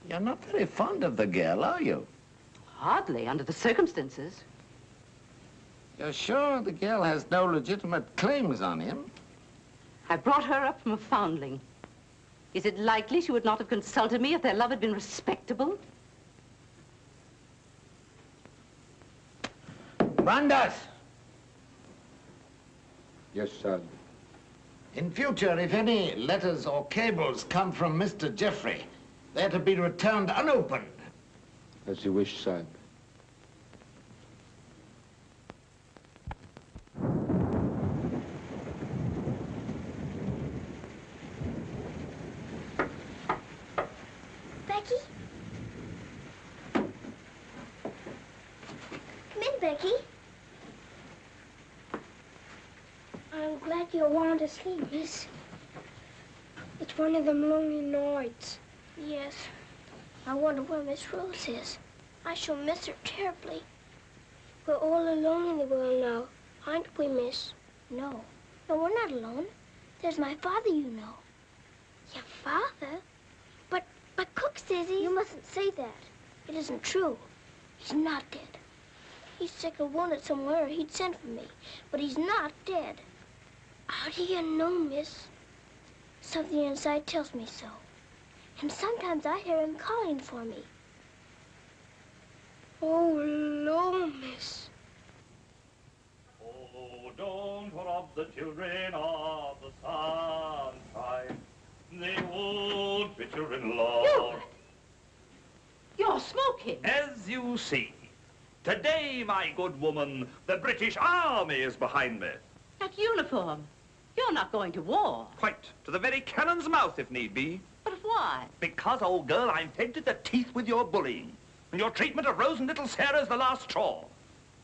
You're not very fond of the girl, are you?
Hardly, under the circumstances.
You're sure the girl has no legitimate claims on him?
I brought her up from a foundling. Is it likely she would not have consulted me if their love had been respectable?
Brandas!
Yes, sir.
In future, if any letters or cables come from Mr. Jeffrey, they're to be returned unopened.
As you wish, sir.
Becky? Come in, Becky. I'm glad you want to sleep, miss.
It's one of them lonely nights.
Yes. I wonder where Miss Rose is. I shall miss her terribly.
We're all alone in the world now, aren't we, miss?
No. No, we're not alone. There's my father, you know.
Your father?
But Cook says he... You mustn't say that. It isn't true. He's not dead. He's sick or wounded somewhere, or he'd send for me. But he's not dead.
How do you know, miss?
Something inside tells me so. And sometimes I hear him calling for me.
Oh, Lord, miss.
Oh, don't rob the children of the sunshine. They won't fit your in-law.
You're smoking.
As you see, today, my good woman, the British Army is behind me.
That uniform. You're not going to war.
Quite. To the very cannon's mouth, if need be.
But why?
Because, old girl, I'm fed to the teeth with your bullying. And your treatment of Rose and little Sarah's the last straw.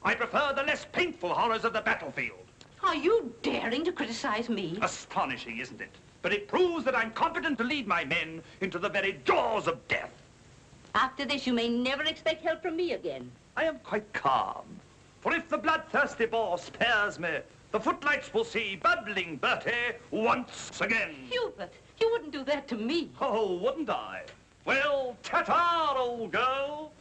I prefer the less painful horrors of the battlefield.
Are you daring to criticize me?
Astonishing, isn't it? But it proves that I'm competent to lead my men into the very jaws of death.
After this, you may never expect help from me again.
I am quite calm. For if the bloodthirsty boar spares me, the footlights will see bubbling Bertie once again.
Hubert, you wouldn't do that to me.
Oh, wouldn't I? Well, ta-ta, old girl.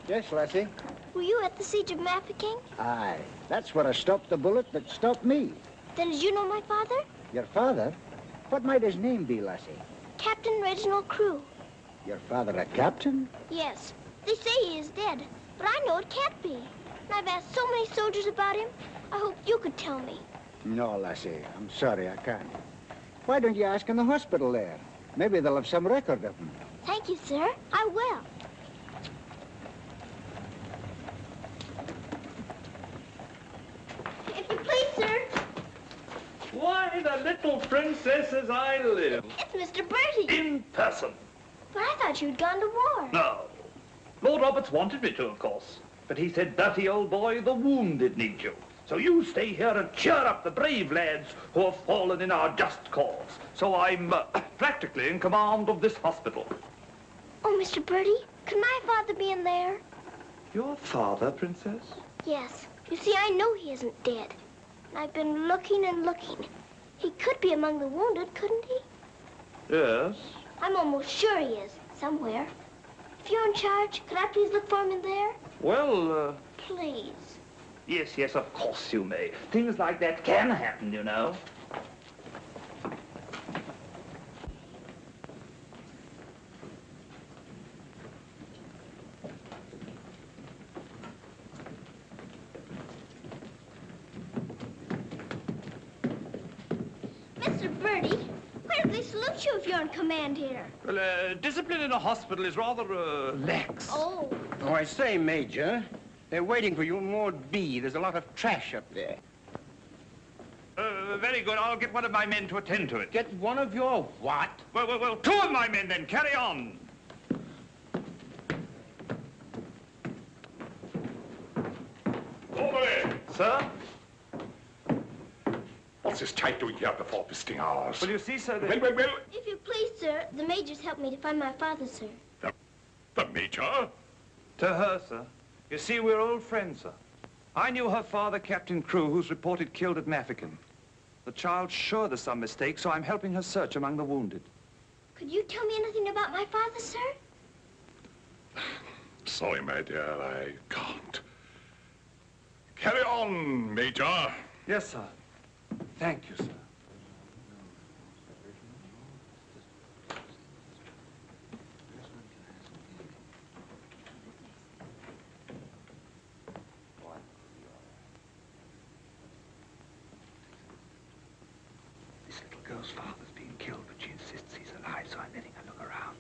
Yes, Lassie?
Were you at the siege of Mafeking?
Aye. That's where I stopped the bullet that stopped me.
Then did you know my father?
Your father? What might his name be, Lassie?
Captain Reginald Crewe.
Your father a captain?
Yes. They say he is dead, but I know it can't be. And I've asked so many soldiers about him. I hope you could tell me.
No, Lassie. I'm sorry, I can't. Why don't you ask in the hospital there? Maybe they'll have some record of him.
Thank you, sir. I will. If you please, sir.
Why, the little princess as I live.
It's Mr. Bertie.
In person.
But I thought you'd gone to war.
No. Lord Roberts wanted me to, of course. But he said, Bertie, old boy, the wounded need you. So you stay here and cheer up the brave lads who have fallen in our just cause. So I'm practically in command of this hospital.
Oh, Mr. Birdie, could my father be in there?
Your father, Princess?
Yes. You see, I know he isn't dead. And I've been looking and looking. He could be among the wounded, couldn't he?
Yes.
I'm almost sure he is, somewhere. If you're in charge, could I please look for him in there?
Well,
Please.
Yes, yes, of course you may. Things like that can happen, you know.
Mr. Birdie, why do they salute you if you're in command here?
Well, discipline in a hospital is rather, lax.
Oh.
Oh, I say, Major, they're waiting for you in Ward B. There's a lot of trash up there.
Very good. I'll get one of my men to attend to it.
Get one of your what?
Well, two of my men then. Carry on.
Over!
Sir?
What's this type doing here before visiting hours?
Well, you see, sir,
Well.
If you please, sir, the major's helped me to find my father, sir.
The Major?
To her, sir. You see, we're old friends, sir. I knew her father, Captain Crew, who's reported killed at Mafeking. The child's sure there's some mistake, so I'm helping her search among the wounded.
Could you tell me anything about my father, sir?
Sorry, my dear, I can't. Carry on, Major.
Yes, sir. Thank you, sir.
This little girl's father's been killed, but she insists he's alive, so I'm letting her look around.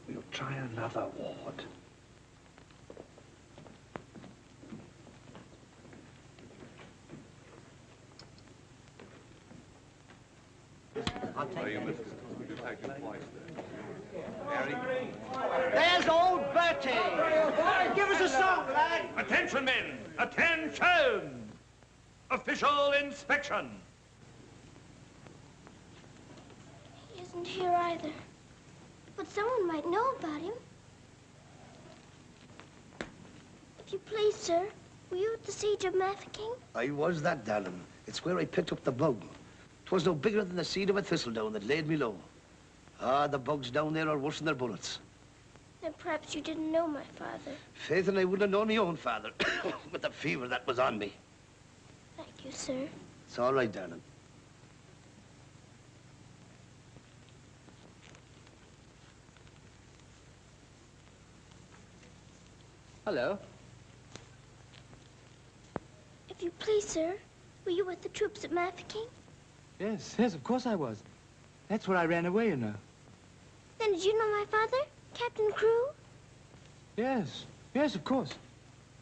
We'll try another ward.
I'll take you, Mr. You take your wife there.
There's old Bertie. Give us a song, lad.
Attention, men! Attention! Official inspection.
He isn't here either. But someone might know about him. If you please, sir, were you at the siege of Mafeking?
I was that, darling. It's where I picked up the bug. 'Twas no bigger than the seed of a thistledown that laid me low. Ah, the bugs down there are worse than their bullets.
Then perhaps you didn't know my father.
Faith, and I wouldn't have known my own father with the fever that was on me.
Thank you, sir.
It's all right, darling.
Hello.
If you please, sir, were you with the troops at Mafeking?
Yes, of course I was. That's where I ran away, you know.
Then did you know my father, Captain Crew?
Yes, of course.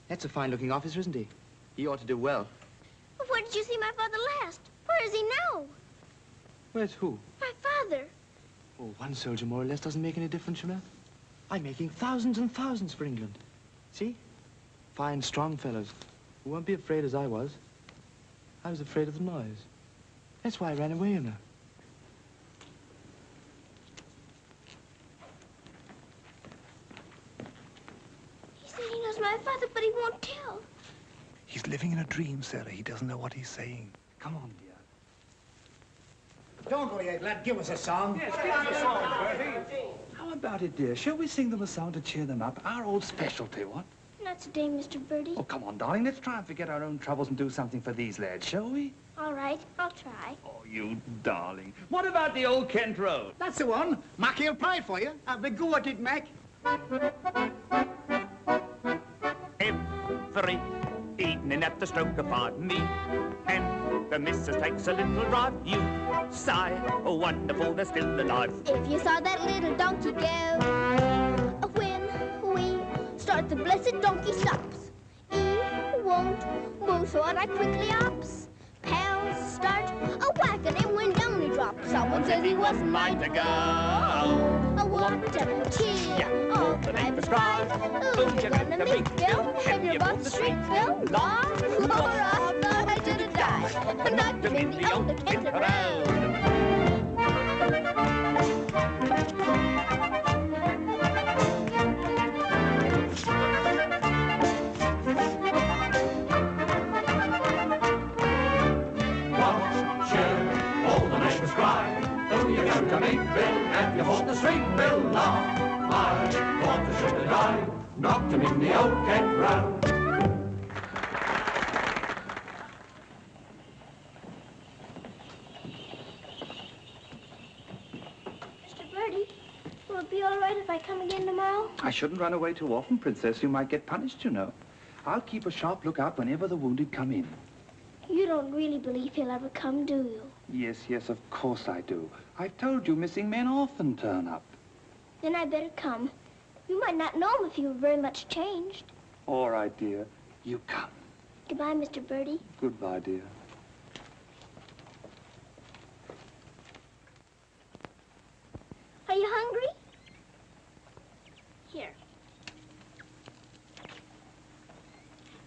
That's a fine-looking officer, isn't he? He ought to do well.
Well, where did you see my father last? Where is he now?
Where's who?
My father.
Oh, one soldier more or less doesn't make any difference, you know. I'm making thousands and thousands for England. See? Fine, strong fellows who won't be afraid as I was. I was afraid of the noise. That's why I ran away, you know.
He said he knows my father, but he won't tell.
He's living in a dream, Sarah. He doesn't know what he's saying. Come on, dear.
Don't go yet, lad. Give us a song.
Yes, give us a song, Bertie. How about it, dear? Shall we sing them a song to cheer them up? Our old specialty, what?
Not today, Mr. Birdie.
Oh, come on, darling. Let's try and forget our own troubles and do something for these lads, shall we?
All right, I'll try.
Oh, you darling. What about the old Kent Road?
That's the one. Mackie will play it for you. Have a go at it, Mac.
Every evening at the stroke of 5 me and the missus takes a little drive. You sigh, oh wonderful, they're still alive.
If you saw that little donkey go, when we start, the blessed donkey stops. He won't move, so I quickly ups. Pound and then went down he dropped. Someone says he wasn't mine to go. I walked up a tear, all the night was crying. Who you gonna meet, Bill? Have you bought the street, Bill? Laura, I thought I should have died. But not to me, the old Kent Road.
To meet Bill, and you hold the street, Bill, law. I thought I should have died, knocked him in the old Kent Road.
Mr. Birdie, will it be all right if I come again tomorrow?
I shouldn't run away too often, Princess. You might get punished, you know. I'll keep a sharp lookout whenever the wounded come in.
You don't really believe he'll ever come, do you?
Yes, of course I do. I've told you missing men often turn up.
Then I better come. You might not know him if he were very much changed.
All right, dear. You come.
Goodbye, Mr. Birdie.
Goodbye, dear.
Are you hungry? Here.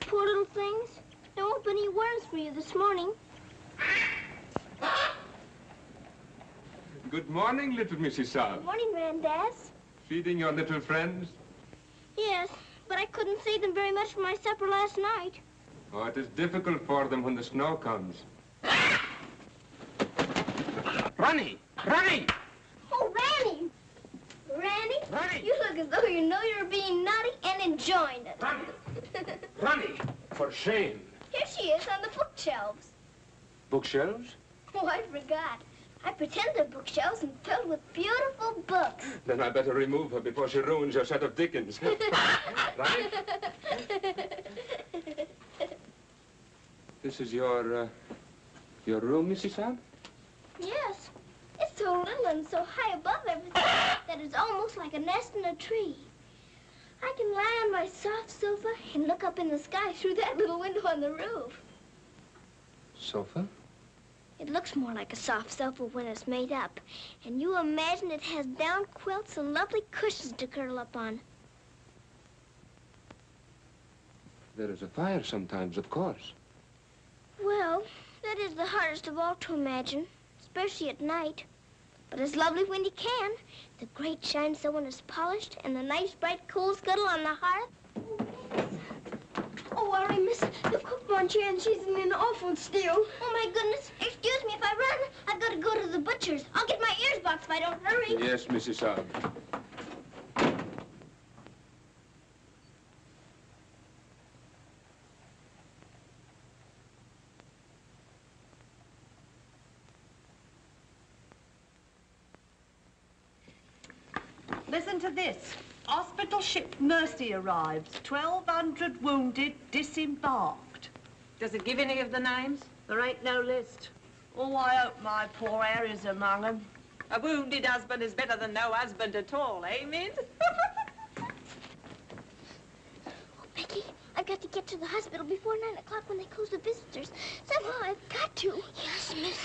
Poor little things. There won't be any worms for you this morning.
Good morning, little Mrs. Saab.
Good morning, Grandaz.
Feeding your little friends?
Yes, but I couldn't save them very much for my supper last night.
Oh, it is difficult for them when the snow comes. Ronnie! Ronnie!
Oh, Ranny! Ranny, you look as though you know you're being naughty and enjoying it.
Ronnie! For shame.
Here she is on the bookshelves.
Bookshelves?
Oh, I forgot. I pretend they're bookshelves and filled with beautiful books.
Then I better remove her before she ruins your set of Dickens. Ronnie? This is your room, Mrs. Saab?
Yes. It's so little and so high above everything that it's almost like a nest in a tree. I can lie on my soft sofa and look up in the sky through that little window on the roof.
Sofa?
It looks more like a soft sofa when it's made up. And you imagine it has down quilts and lovely cushions to curl up on.
There is a fire sometimes, of course.
Well, that is the hardest of all to imagine, especially at night. But it's lovely when you can. The grate shines so when it's polished, and the nice bright coal scuttle on the hearth. Oh, worry, miss. The cook wants you, and she's in an awful stew. Oh, my goodness. Excuse me if I run. I've got to go to the butcher's. I'll get my ears boxed if I don't hurry.
Yes, Mrs. Saab.
Listen to this. Hospital ship Mercy arrives. 1,200 wounded disembarked.
Does it give any of the names?
There ain't no list. Oh, I hope my poor Harry's among them.
A wounded husband is better than no husband at all, eh, Mint?
Becky, I've got to get to the hospital before 9 o'clock when they close the visitors. Somehow I've got to. Yes, miss.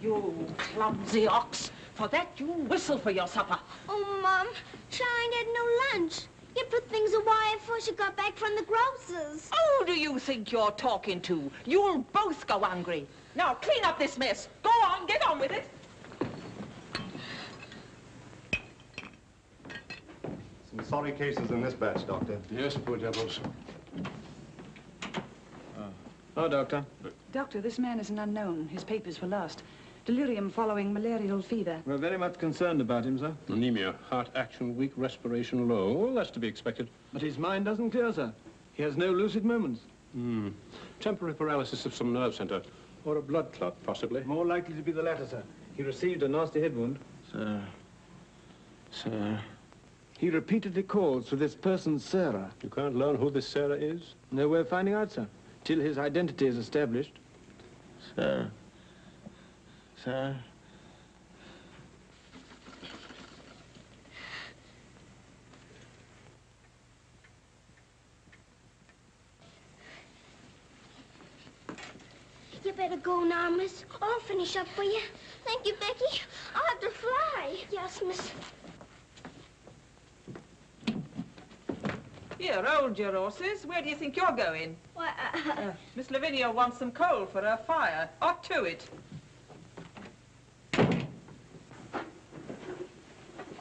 You clumsy ox. For that, you whistle for your supper.
Oh, Mom, Charlie had no lunch. You put things away before she got back from the grocer's.
Who do you think you're talking to? You'll both go hungry. Now, clean up this mess. Go on, get on with it.
Some sorry cases in this batch, Doctor.
Yes, poor devils.
Oh, Doctor.
Doctor, this man is an unknown. His papers were lost. Delirium following malarial fever.
We're very much concerned about him, sir.
Anemia, heart action weak, respiration low. Well, that's to be expected.
But his mind doesn't clear, sir. He has no lucid moments.
Temporary paralysis of some nerve center. Or a blood clot, possibly.
More likely to be the latter, sir. He received a nasty head wound.
Sir.
He repeatedly calls for this person, Sarah.
You can't learn who this Sarah is?
No way of finding out, sir. Till his identity is established.
Sir.
better go now, miss. I'll finish up for you. Thank you, Becky. I'll have to fly. Yes, miss.
Here, hold your horses. Where do you think you're going?
Why,
Miss Lavinia wants some coal for her fire. Hot to it.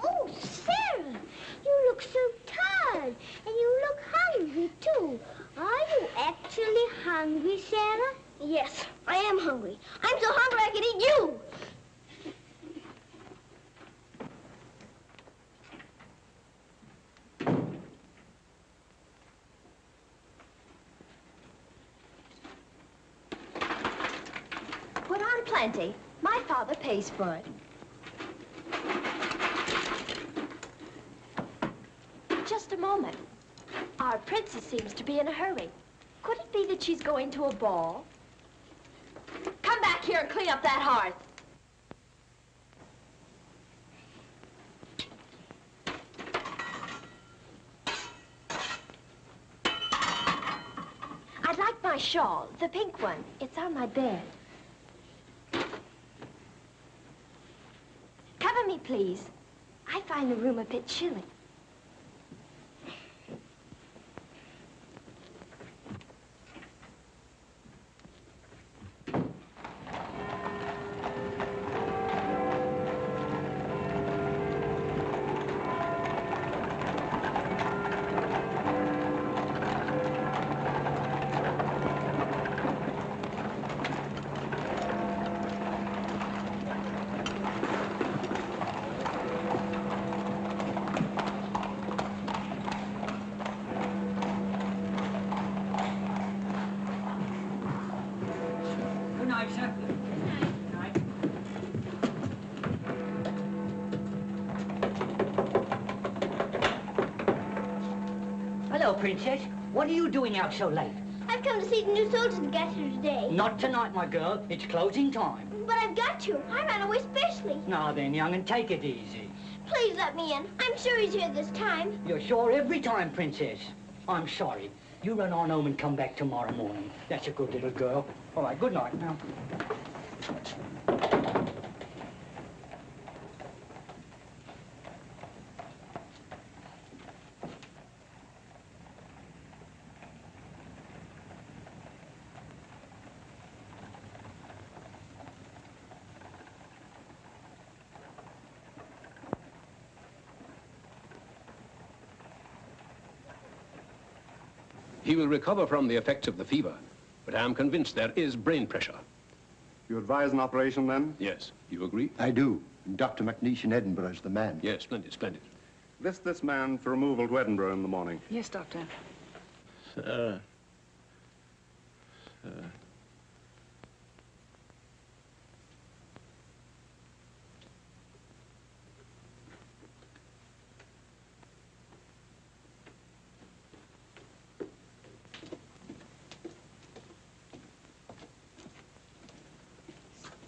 Oh, Sarah, you look so tired, and you look hungry, too. Are you actually hungry, Sarah? Yes, I am hungry. I'm so hungry I could eat you.
Put on plenty. My father pays for it. Just a moment. Our princess seems to be in a hurry. Could it be that she's going to a ball? Come back here and clean up that hearth. I'd like my shawl, the pink one. It's on my bed. Cover me, please. I find the room a bit chilly.
Hello, Princess. What are you doing out so late?
I've come to see the new soldiers that got here today.
Not tonight, my girl. It's closing time.
But I've got to. I ran away specially.
Now then, young, and take it easy.
Please let me in. I'm sure he's here this time.
You're sure every time, Princess. I'm sorry. You run on home and come back tomorrow morning. That's a good little girl. All right, good night now.
He will recover from the effects of the fever, but I am convinced there is brain pressure.
You advise an operation, then?
Yes. You agree?
I do. And Dr. McNeish in Edinburgh is the man.
Yes, splendid, splendid.
List this man for removal to Edinburgh in the morning.
Yes, Doctor.
Sir.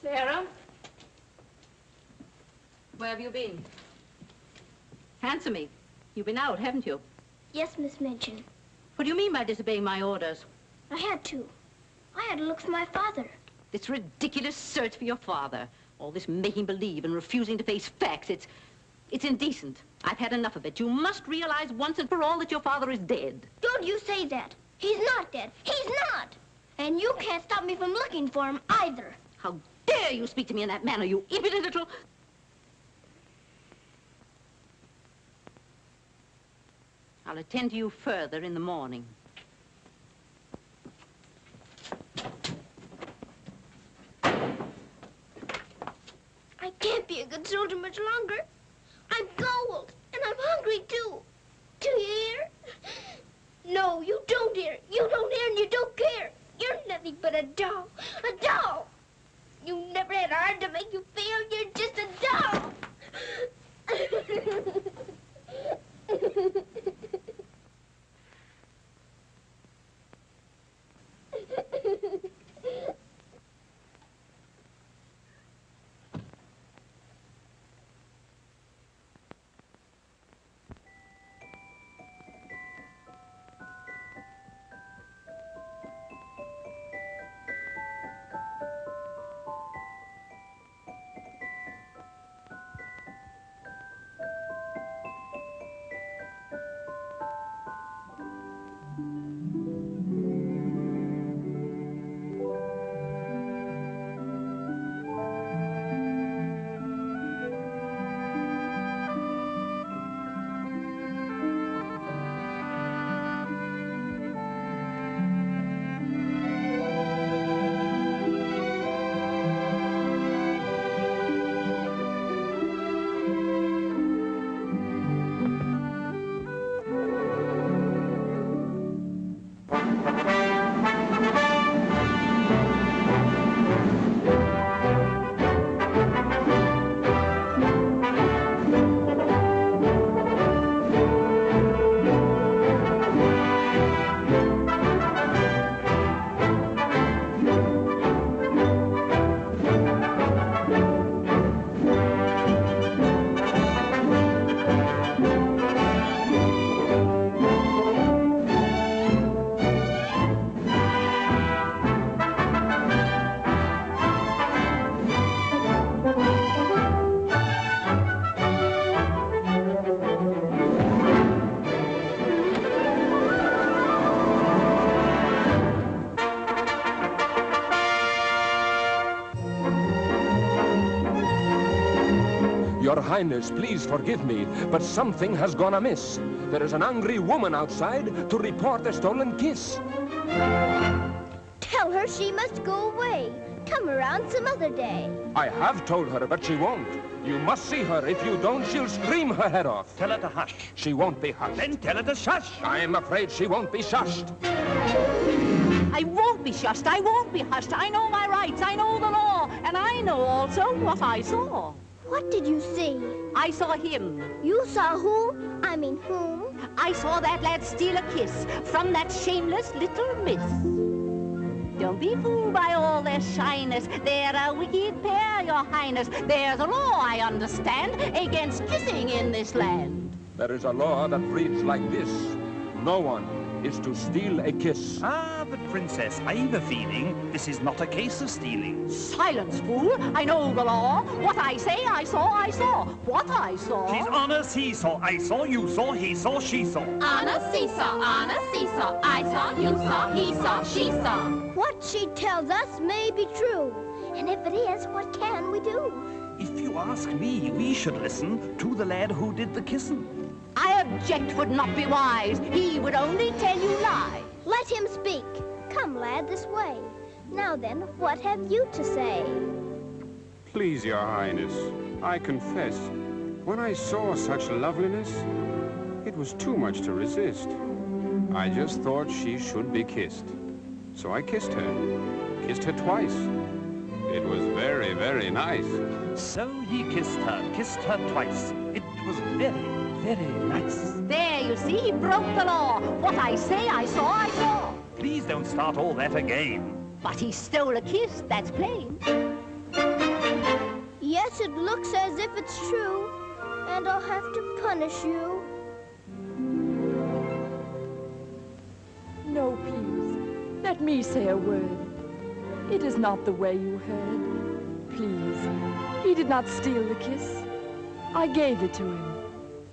Sarah? Where have you been? Answer me. You've been out, haven't you?
Yes, Miss Minchin.
What do you mean by disobeying my orders?
I had to. I had to look for my father.
This ridiculous search for your father. All this making believe and refusing to face facts. It's indecent. I've had enough of it. You must realize once and for all that your father is dead.
Don't you say that. He's not dead. He's not. And you can't stop me from looking for him either.
How dare you speak to me in that manner, you impudent little... I'll attend to you further in the morning.
I can't be a good soldier much longer. I'm cold, and I'm hungry, too. Do you hear? No, you don't hear. You don't hear and you don't care. You're nothing but a doll. A doll. You never had a heart to make you feel. You're just a doll.
Your Highness, please forgive me, but something has gone amiss. There is an angry woman outside to report a stolen kiss.
Tell her she must go away. Come around some other day.
I have told her, but she won't. You must see her. If you don't, she'll scream her head off.
Tell her to hush.
She won't be hushed.
Then tell her to shush.
I'm afraid she won't be shushed.
I won't be shushed. I won't be hushed. I know my rights. I know the law. And I know also what I saw.
What did you see?
I saw him.
You saw who? I mean whom?
I saw that lad steal a kiss from that shameless little miss. Don't be fooled by all their shyness. They're a wicked pair, Your Highness. There's a law, I understand, against kissing in this land.
There is a law that reads like this. No one is to steal a kiss.
Ah, but Princess, I've a feeling this is not a case of stealing.
Silence, fool. I know the law. What I say, I saw, I saw. What I saw...
She's on a seesaw. I saw, you saw, he saw, she saw.
On a seesaw, on a seesaw. I saw, you saw, he saw, she saw.
What she tells us may be true. And if it is, what can we do?
If you ask me, we should listen to the lad who did the kissing.
I object would not be wise. He would only tell you lies.
Let him speak. Come, lad, this way. Now then, what have you to say?
Please, Your Highness, I confess, when I saw such loveliness, it was too much to resist. I just thought she should be kissed. So I kissed her twice. It was very, very nice.
So he kissed her twice. It was very, very nice.
There, you see, he broke the law. What I say, I saw, I saw.
Please don't start all that again.
But he stole a kiss, that's plain.
Yes, it looks as if it's true. And I'll have to punish you.
No, please. Let me say a word. It is not the way you heard. Please, he did not steal the kiss. I gave it to him,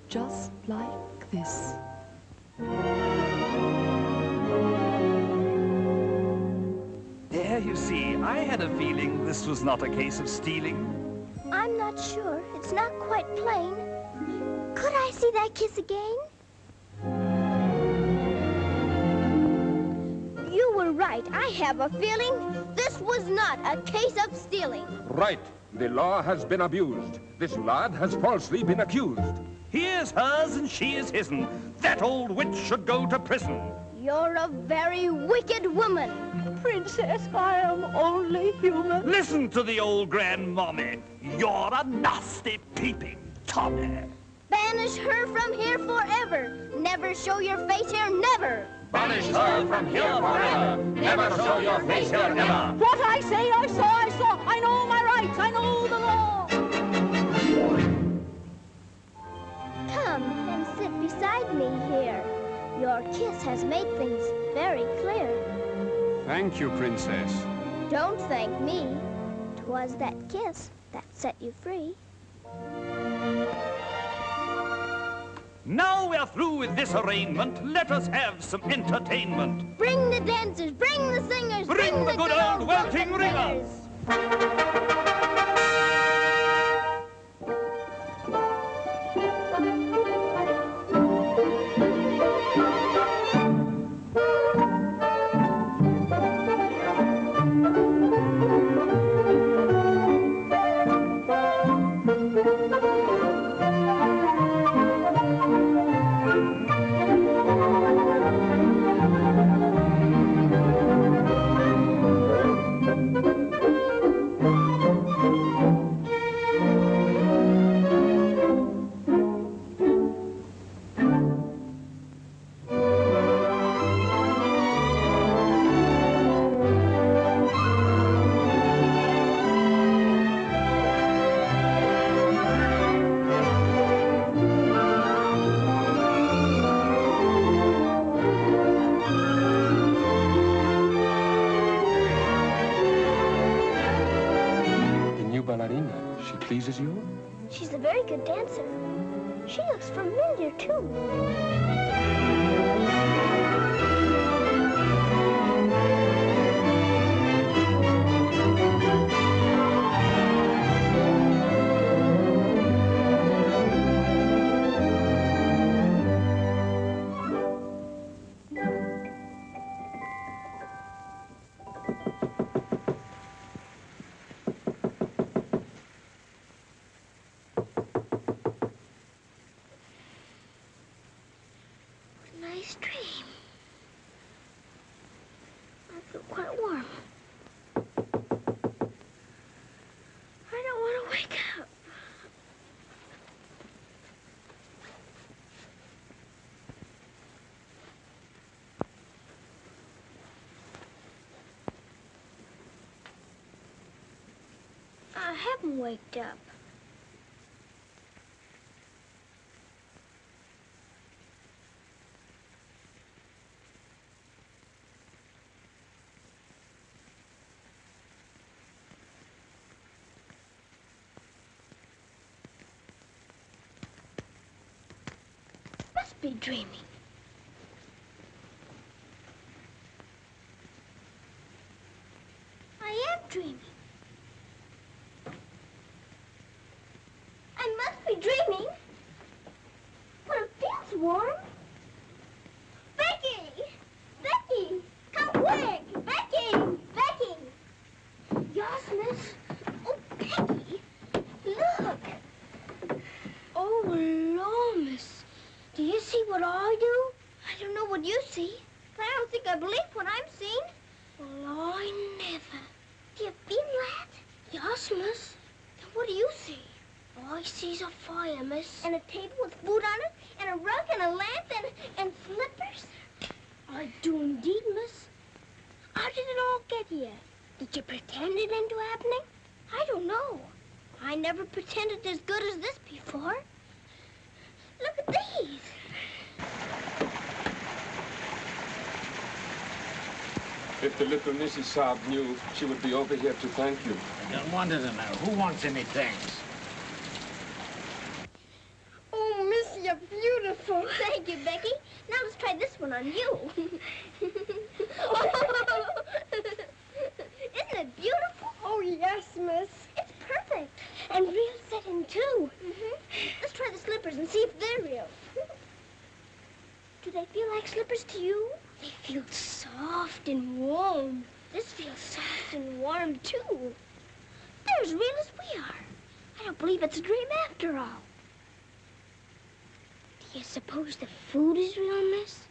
just like this.
There, you see, I had a feeling this was not a case of stealing.
I'm not sure. It's not quite plain. Could I see that kiss again? You were right. I have a feeling this was not a case of stealing.
Right. The law has been abused. This lad has falsely been accused.
He is hers and she is his'n. That old witch should go to prison.
You're a very wicked woman.
Princess, I am only human.
Listen to the old grandmommy. You're a nasty peeping Tommy.
Banish her from here forever. Never show your face here, never.
Banish her from here forever. Never show your face here, never.
What I say, I saw, I saw. I know my rights, I know the law.
Come and sit beside me here. Your kiss has made things very clear.
Thank you, Princess.
Don't thank me. 'Twas that kiss that set you free.
Now we're through with this arraignment. Let us have some entertainment.
Bring the dancers, bring the singers,
Bring the good old welting ringers.
She pleases you?
She's a very good dancer. She looks familiar, too. I'm waked up. Must be dreaming. I am dreaming. I must be dreaming. But it feels warm. Becky! Becky! Come quick! Becky! Becky! Yes, miss? Oh, Becky! Look! Oh, Lord, miss. Do you see what I do? I don't know what you see, but I don't think I believe what I'm seeing. Well, I never. Do you feel that? Yes, miss. Then what do you see? I sees a fire, miss. And a table with food on it, and a rug, and a lamp, and slippers. I do indeed, miss. How did it all get here? Did you pretend it into happening? I don't know. I never pretended as good as this before. Look at these.
If the little Mrs. Saab knew, she would be over here to thank you.
I don't want to know. Who wants any thanks?
Oh, miss, you're beautiful. Thank you, Becky. Now let's try this one on you. Isn't it beautiful? Oh, yes, miss. It's perfect. And real satin, too. Let's try the slippers and see if they're real. Do they feel like slippers to you? They feel soft and warm. This feels soft and warm, too. They're as real as we are. I don't believe it's a dream after all. Do you suppose the food is real, miss?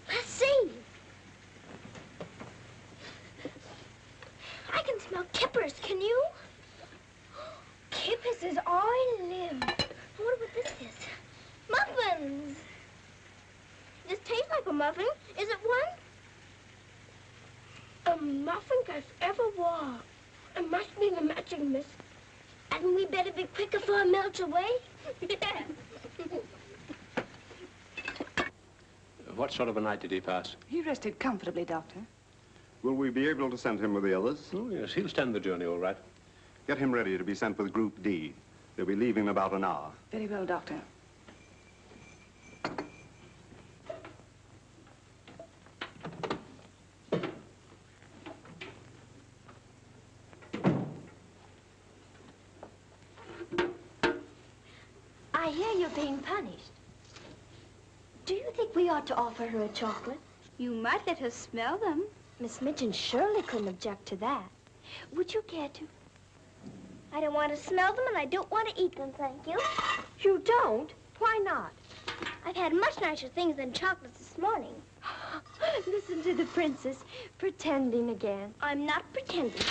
Let's see. I can smell kippers, can you? Kippers is I live. I wonder what this is. Muffins! This tastes like a muffin. Is it one? A muffin as ever was. It must be the magic, miss. Hadn't we better be quick before it melts away?
What sort of a night did he pass?
He rested comfortably, Doctor.
Will we be able to send him with the others? Oh, yes, he'll stand the journey all right. Get him ready to be sent with Group D. They'll be leaving in about an hour.
Very well, Doctor.
I hear you're being punished. Do you think we ought to offer her a chocolate?
You might let her smell them.
Miss Midge and Shirley couldn't object to that. Would you care to?
I don't want to smell them, and I don't want to eat them, thank you.
You don't? Why not?
I've had much nicer things than chocolates this morning.
Listen to the princess, pretending again.
I'm not pretending.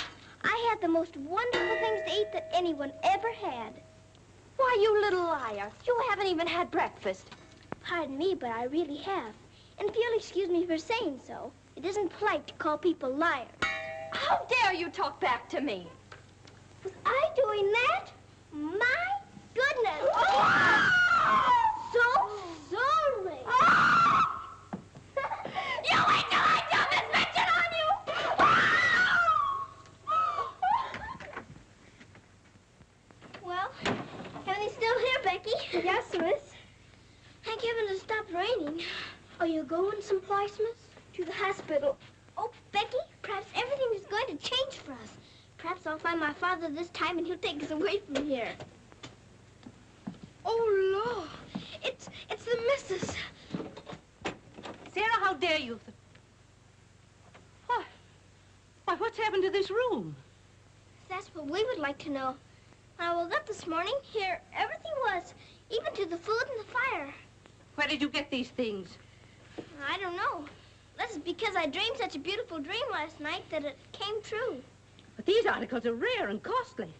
I had the most wonderful things to eat that anyone ever had.
Why, you little liar. You haven't even had breakfast.
Pardon me, but I really have. And if you'll excuse me for saying so, it isn't polite to call people liars.
How dare you talk back to me?
Was I doing that? My goodness. So sorry.
You wait till I dump this mention on you!
Well, everything's still here, Becky. Yes, miss. Thank heaven it stopped raining. Are you going someplace, miss? To the hospital. Oh, Becky, perhaps everything is going to change for us. Perhaps I'll find my father this time and he'll take us away from here. Oh, Lord. It's the missus.
Sarah, how dare you? Why, what's happened to this room?
That's what we would like to know. When I woke up this morning, here everything was, even to the food and the fire.
Where did you get these things?
I don't know. This is because I dreamed such a beautiful dream last night that it came true.
But these articles are rare and costly.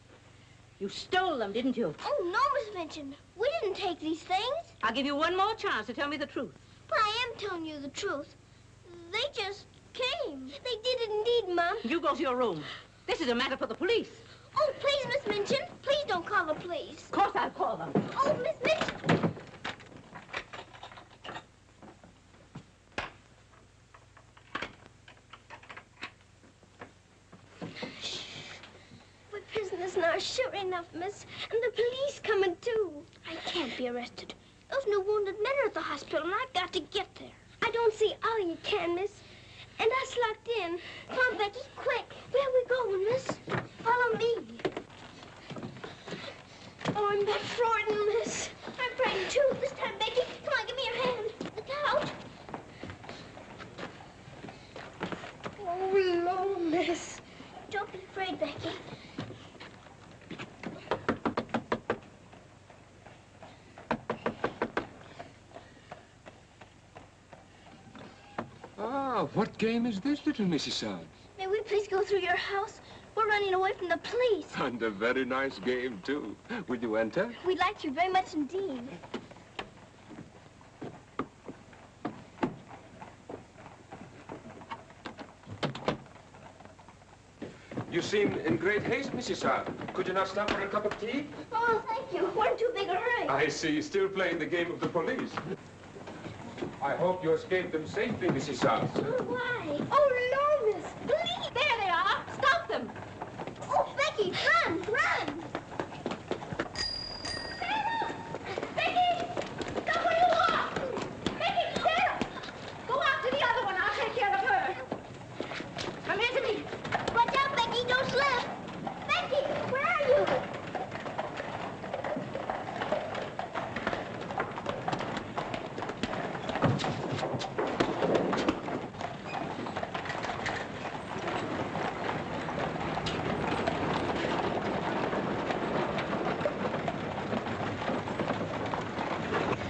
You stole them, didn't you?
Oh, no, Miss Minchin. We didn't take these things.
I'll give you one more chance to tell me the truth.
But I am telling you the truth. They just came. They did indeed, Mom.
You go to your room. This is a matter for the police.
Oh, please, Miss Minchin. Please don't call the police.
Of course I'll call them.
Oh, Miss Minchin. We're prisoners now, sure enough, miss. And the police coming, too. I can't be arrested. Those new wounded men are at the hospital, and I've got to get there. I don't see how you can, miss. And us locked in. Come on, Becky, quick. Where are we going, miss? Follow me. Oh, I'm that frightened, miss. I'm frightened, too. This time, Becky. Come on, give me your hand. Look out. Oh, Lord, miss. Don't be afraid, Becky.
Ah, what game is this, little Mrs. Saad?
May we please go through your house? We're running away from the police.
And a very nice game, too. Will you enter?
We'd like you very much indeed.
You seem in great haste, Mrs. Saad. Could you not stop for a cup of tea?
Oh, thank you. We're in too big a hurry.
I see. Still playing the game of the police. I hope you escaped them safely, Mrs. Saad.
Oh, why? Oh, no, miss. Police!
There they are. Stop them.
Oh, Becky, run, run! Sarah! Becky! Stop where you are! Becky, Sarah!
Go after the other one. I'll take care of her. Come here to me.
Watch out, Becky, don't slip! Becky, where are you?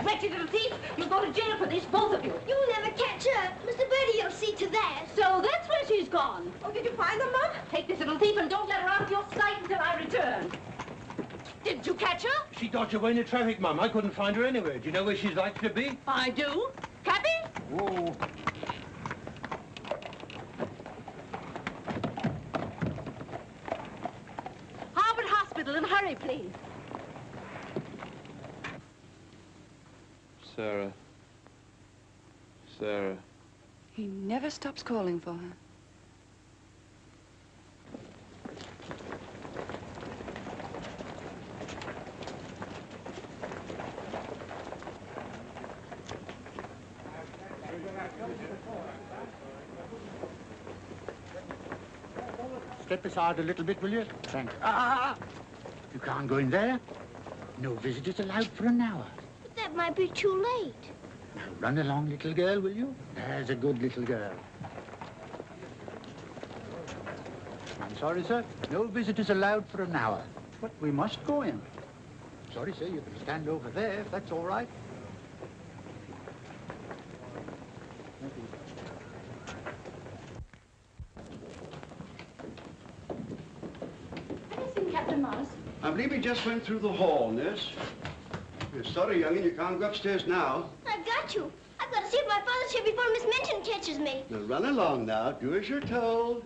Wretched little thief. You'll go to jail for this, both of you.
You'll never catch her. Mr. Birdie will see to that.
So that's where she's gone.
Oh, did you find them, Mom?
Take this little thief and don't let her out of your sight until I return. Didn't you catch her?
She dodged away in the traffic, Mum. I couldn't find her anywhere. Do you know where she's likely to be?
I do. Cabby?
Whoa.
Harvard Hospital, and hurry, please.
Sarah. Sarah.
He never stops calling for her.
Step aside a little bit, will you? Thank you. You can't go in there. No visitors allowed for an hour.
But that might be too late.
Now, run along, little girl, will you? There's a good little girl. I'm sorry, sir. No visitors allowed for an hour. But we must go in. Sorry, sir. You can stand over there, if that's all right. Thank you.
Have you seen Captain Morris?
I believe he just went through the hall, nurse. We're sorry, young'un, you can't go upstairs now.
I've got you. I've got to see if my father's here before Miss Minchin catches me.
Now run along now. Do as you're told.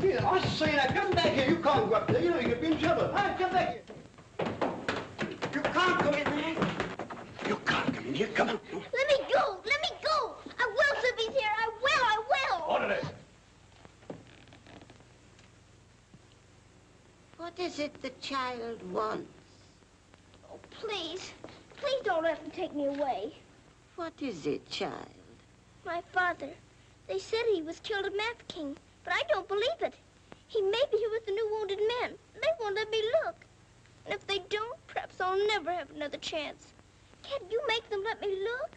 Here, I say now, come back here. You can't go up there. You know you could be in trouble. Hi, come back here. You can't go in there. You can't come in here. Come on.
Let me go. Let me go. I will, if he's here. I will. I will.
Orderly.
What is it the child wants?
Oh, please. Please don't let him take me away.
What is it, child?
My father. They said he was killed at Mafeking, but I don't believe it. He may be here with the new wounded men. They won't let me look. And if they don't, perhaps I'll never have another chance. Can't you make them let me look?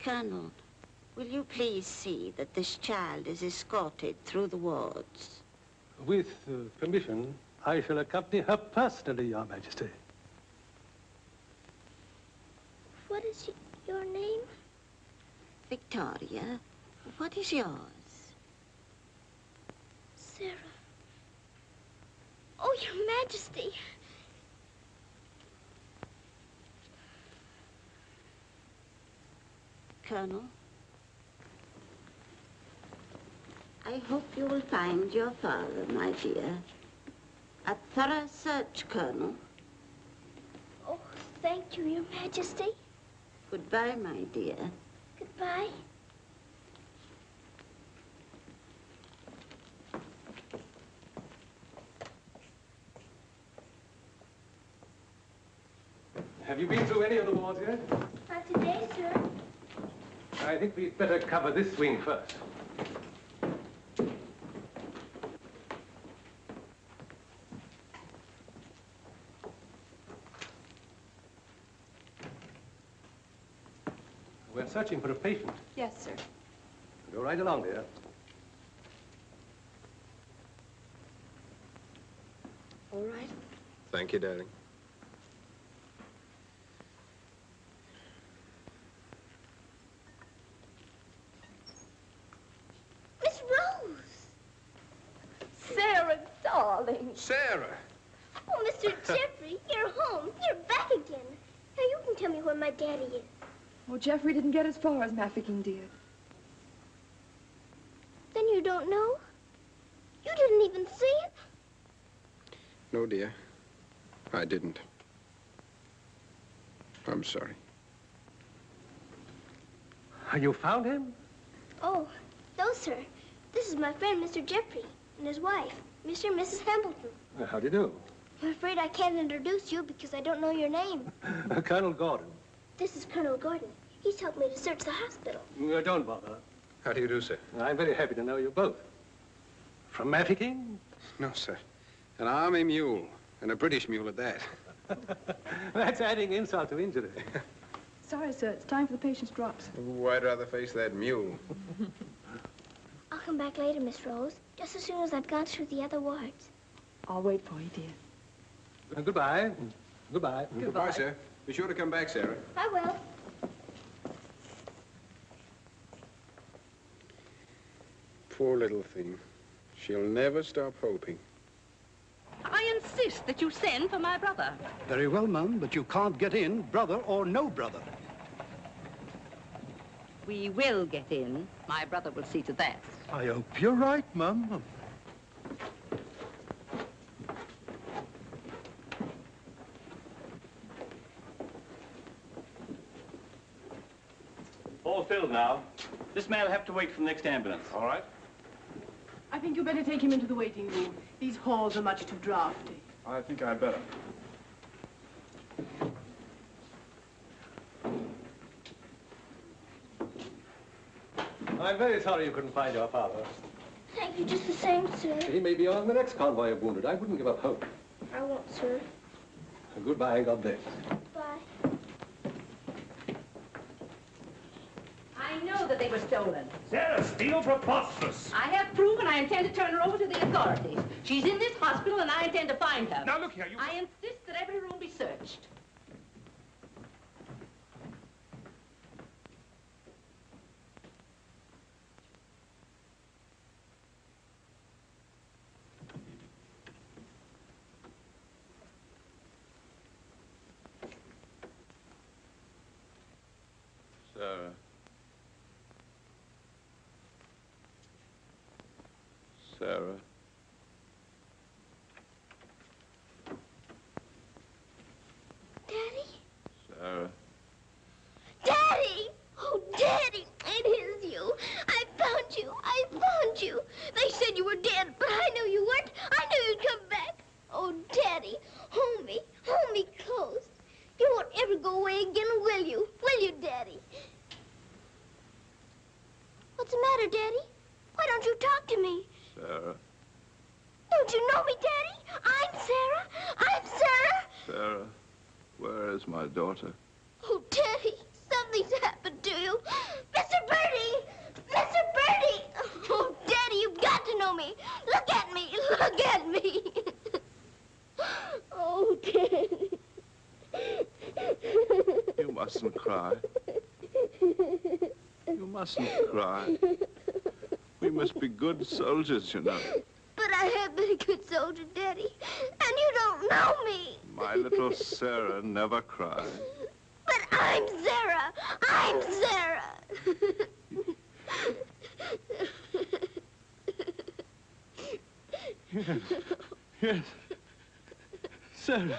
Colonel, will you please see that this child is escorted through the wards?
With permission, I shall accompany her personally, Your Majesty.
What is your name?
Victoria, what is yours?
Sarah. Oh, Your Majesty.
Colonel? I hope you will find your father, my dear. A thorough search, Colonel.
Oh, thank you, Your Majesty.
Goodbye, my dear.
Goodbye.
Have you been through any of the wards yet?
Not today, sir.
I think we'd better cover this wing first. We're searching for a patient.
Yes, sir.
Go right along, dear.
All right.
Thank you, darling.
Miss Rose!
Sarah, darling.
Sarah!
Oh, Mr. Jeffrey, you're home. You're back again. Now you can tell me where my daddy is.
Oh, Jeffrey didn't get as far as Mafeking, dear.
Then you don't know? You didn't even see him?
No, dear. I didn't. I'm sorry.
You found him?
Oh, no, sir. This is my friend, Mr. Jeffrey, and his wife, Mr. and Mrs. Hamilton.
How do you do?
I'm afraid I can't introduce you because I don't know your name.
Colonel Gordon.
This is Colonel Gordon. He's helped me to search the hospital.
Don't bother.
How do you do, sir?
I'm very happy to know you both. From Mafeking?
No, sir. An army mule, and a British mule at that.
That's adding insult to injury.
Sorry, sir. It's time for the patient's drops.
Oh, I'd rather face that mule.
I'll come back later, Miss Rose, just as soon as I've gone through the other wards.
I'll wait for you, dear.
Goodbye. Goodbye.
Goodbye, sir. Be sure to come back, Sarah.
I will.
Poor little thing. She'll never stop hoping.
I insist that you send for my brother.
Very well, Mum, but you can't get in, brother or no brother.
We will get in. My brother will see to that.
I hope you're right, Mum.
All filled now. This man will have to wait for the next ambulance. All right?
I think you better take him into the waiting room. These halls are much too drafty.
I think I'd better.
I'm very sorry you couldn't find your father.
Thank you just the same, sir.
He may be on the next convoy of wounded. I wouldn't give up hope.
I won't, sir.
Goodbye and God bless.
Bye.
I know that they were stolen.
Sarah, steal preposterous.
I have proof, and I intend to turn her over to the authorities. She's in this hospital, and I intend to find her.
Now, look here, you...
I insist that every room be searched.
Sarah. Sarah.
Daddy?
Sarah.
Daddy! Oh, Daddy, it is you. I found you. I found you. They said you were dead, but I knew you weren't. I knew you'd come back. Oh, Daddy, hold me close. You won't ever go away again, will you? Will you, Daddy? What's the matter, Daddy? Why don't you talk to me?
Sarah.
Don't you know me, Daddy? I'm Sarah. I'm Sarah.
Sarah, where is my daughter?
Oh, Daddy, something's happened to you. Mr. Birdie! Mr. Birdie! Oh, Daddy, you've got to know me. Look at me. Look at me. Oh, Daddy.
You mustn't cry. You mustn't cry. We must be good soldiers, you know.
But I have been a good soldier, Daddy, and you don't know me.
My little Sarah never cried.
But I'm Sarah. I'm Sarah.
Yes. Yes. Sarah.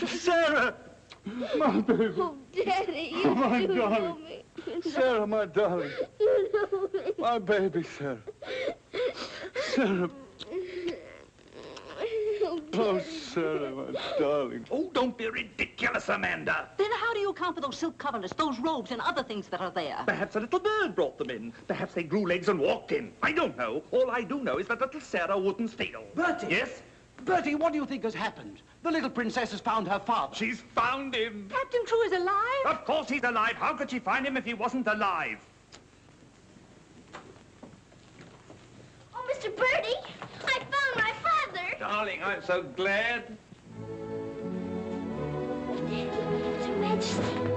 Sarah! My baby.
Oh, Daddy, you
Oh, my
do
darling.
know me.
Sarah, my darling.
You know me.
My baby, Sarah. Sarah. Oh, Sarah, my darling.
Oh, don't be ridiculous, Amanda.
Then how do you account for those silk coverlets, those robes, and other things that are there?
Perhaps a little bird brought them in. Perhaps they grew legs and walked in. I don't know. All I do know is that little Sarah wouldn't steal.
Bertie!
Yes?
Bertie, what do you think has happened? The little princess has found her father.
She's found him.
Captain Crewe is alive?
Of course he's alive. How could she find him if he wasn't alive?
Oh, Mr. Birdie, I found my father.
Darling, I'm so glad.
Your Majesty.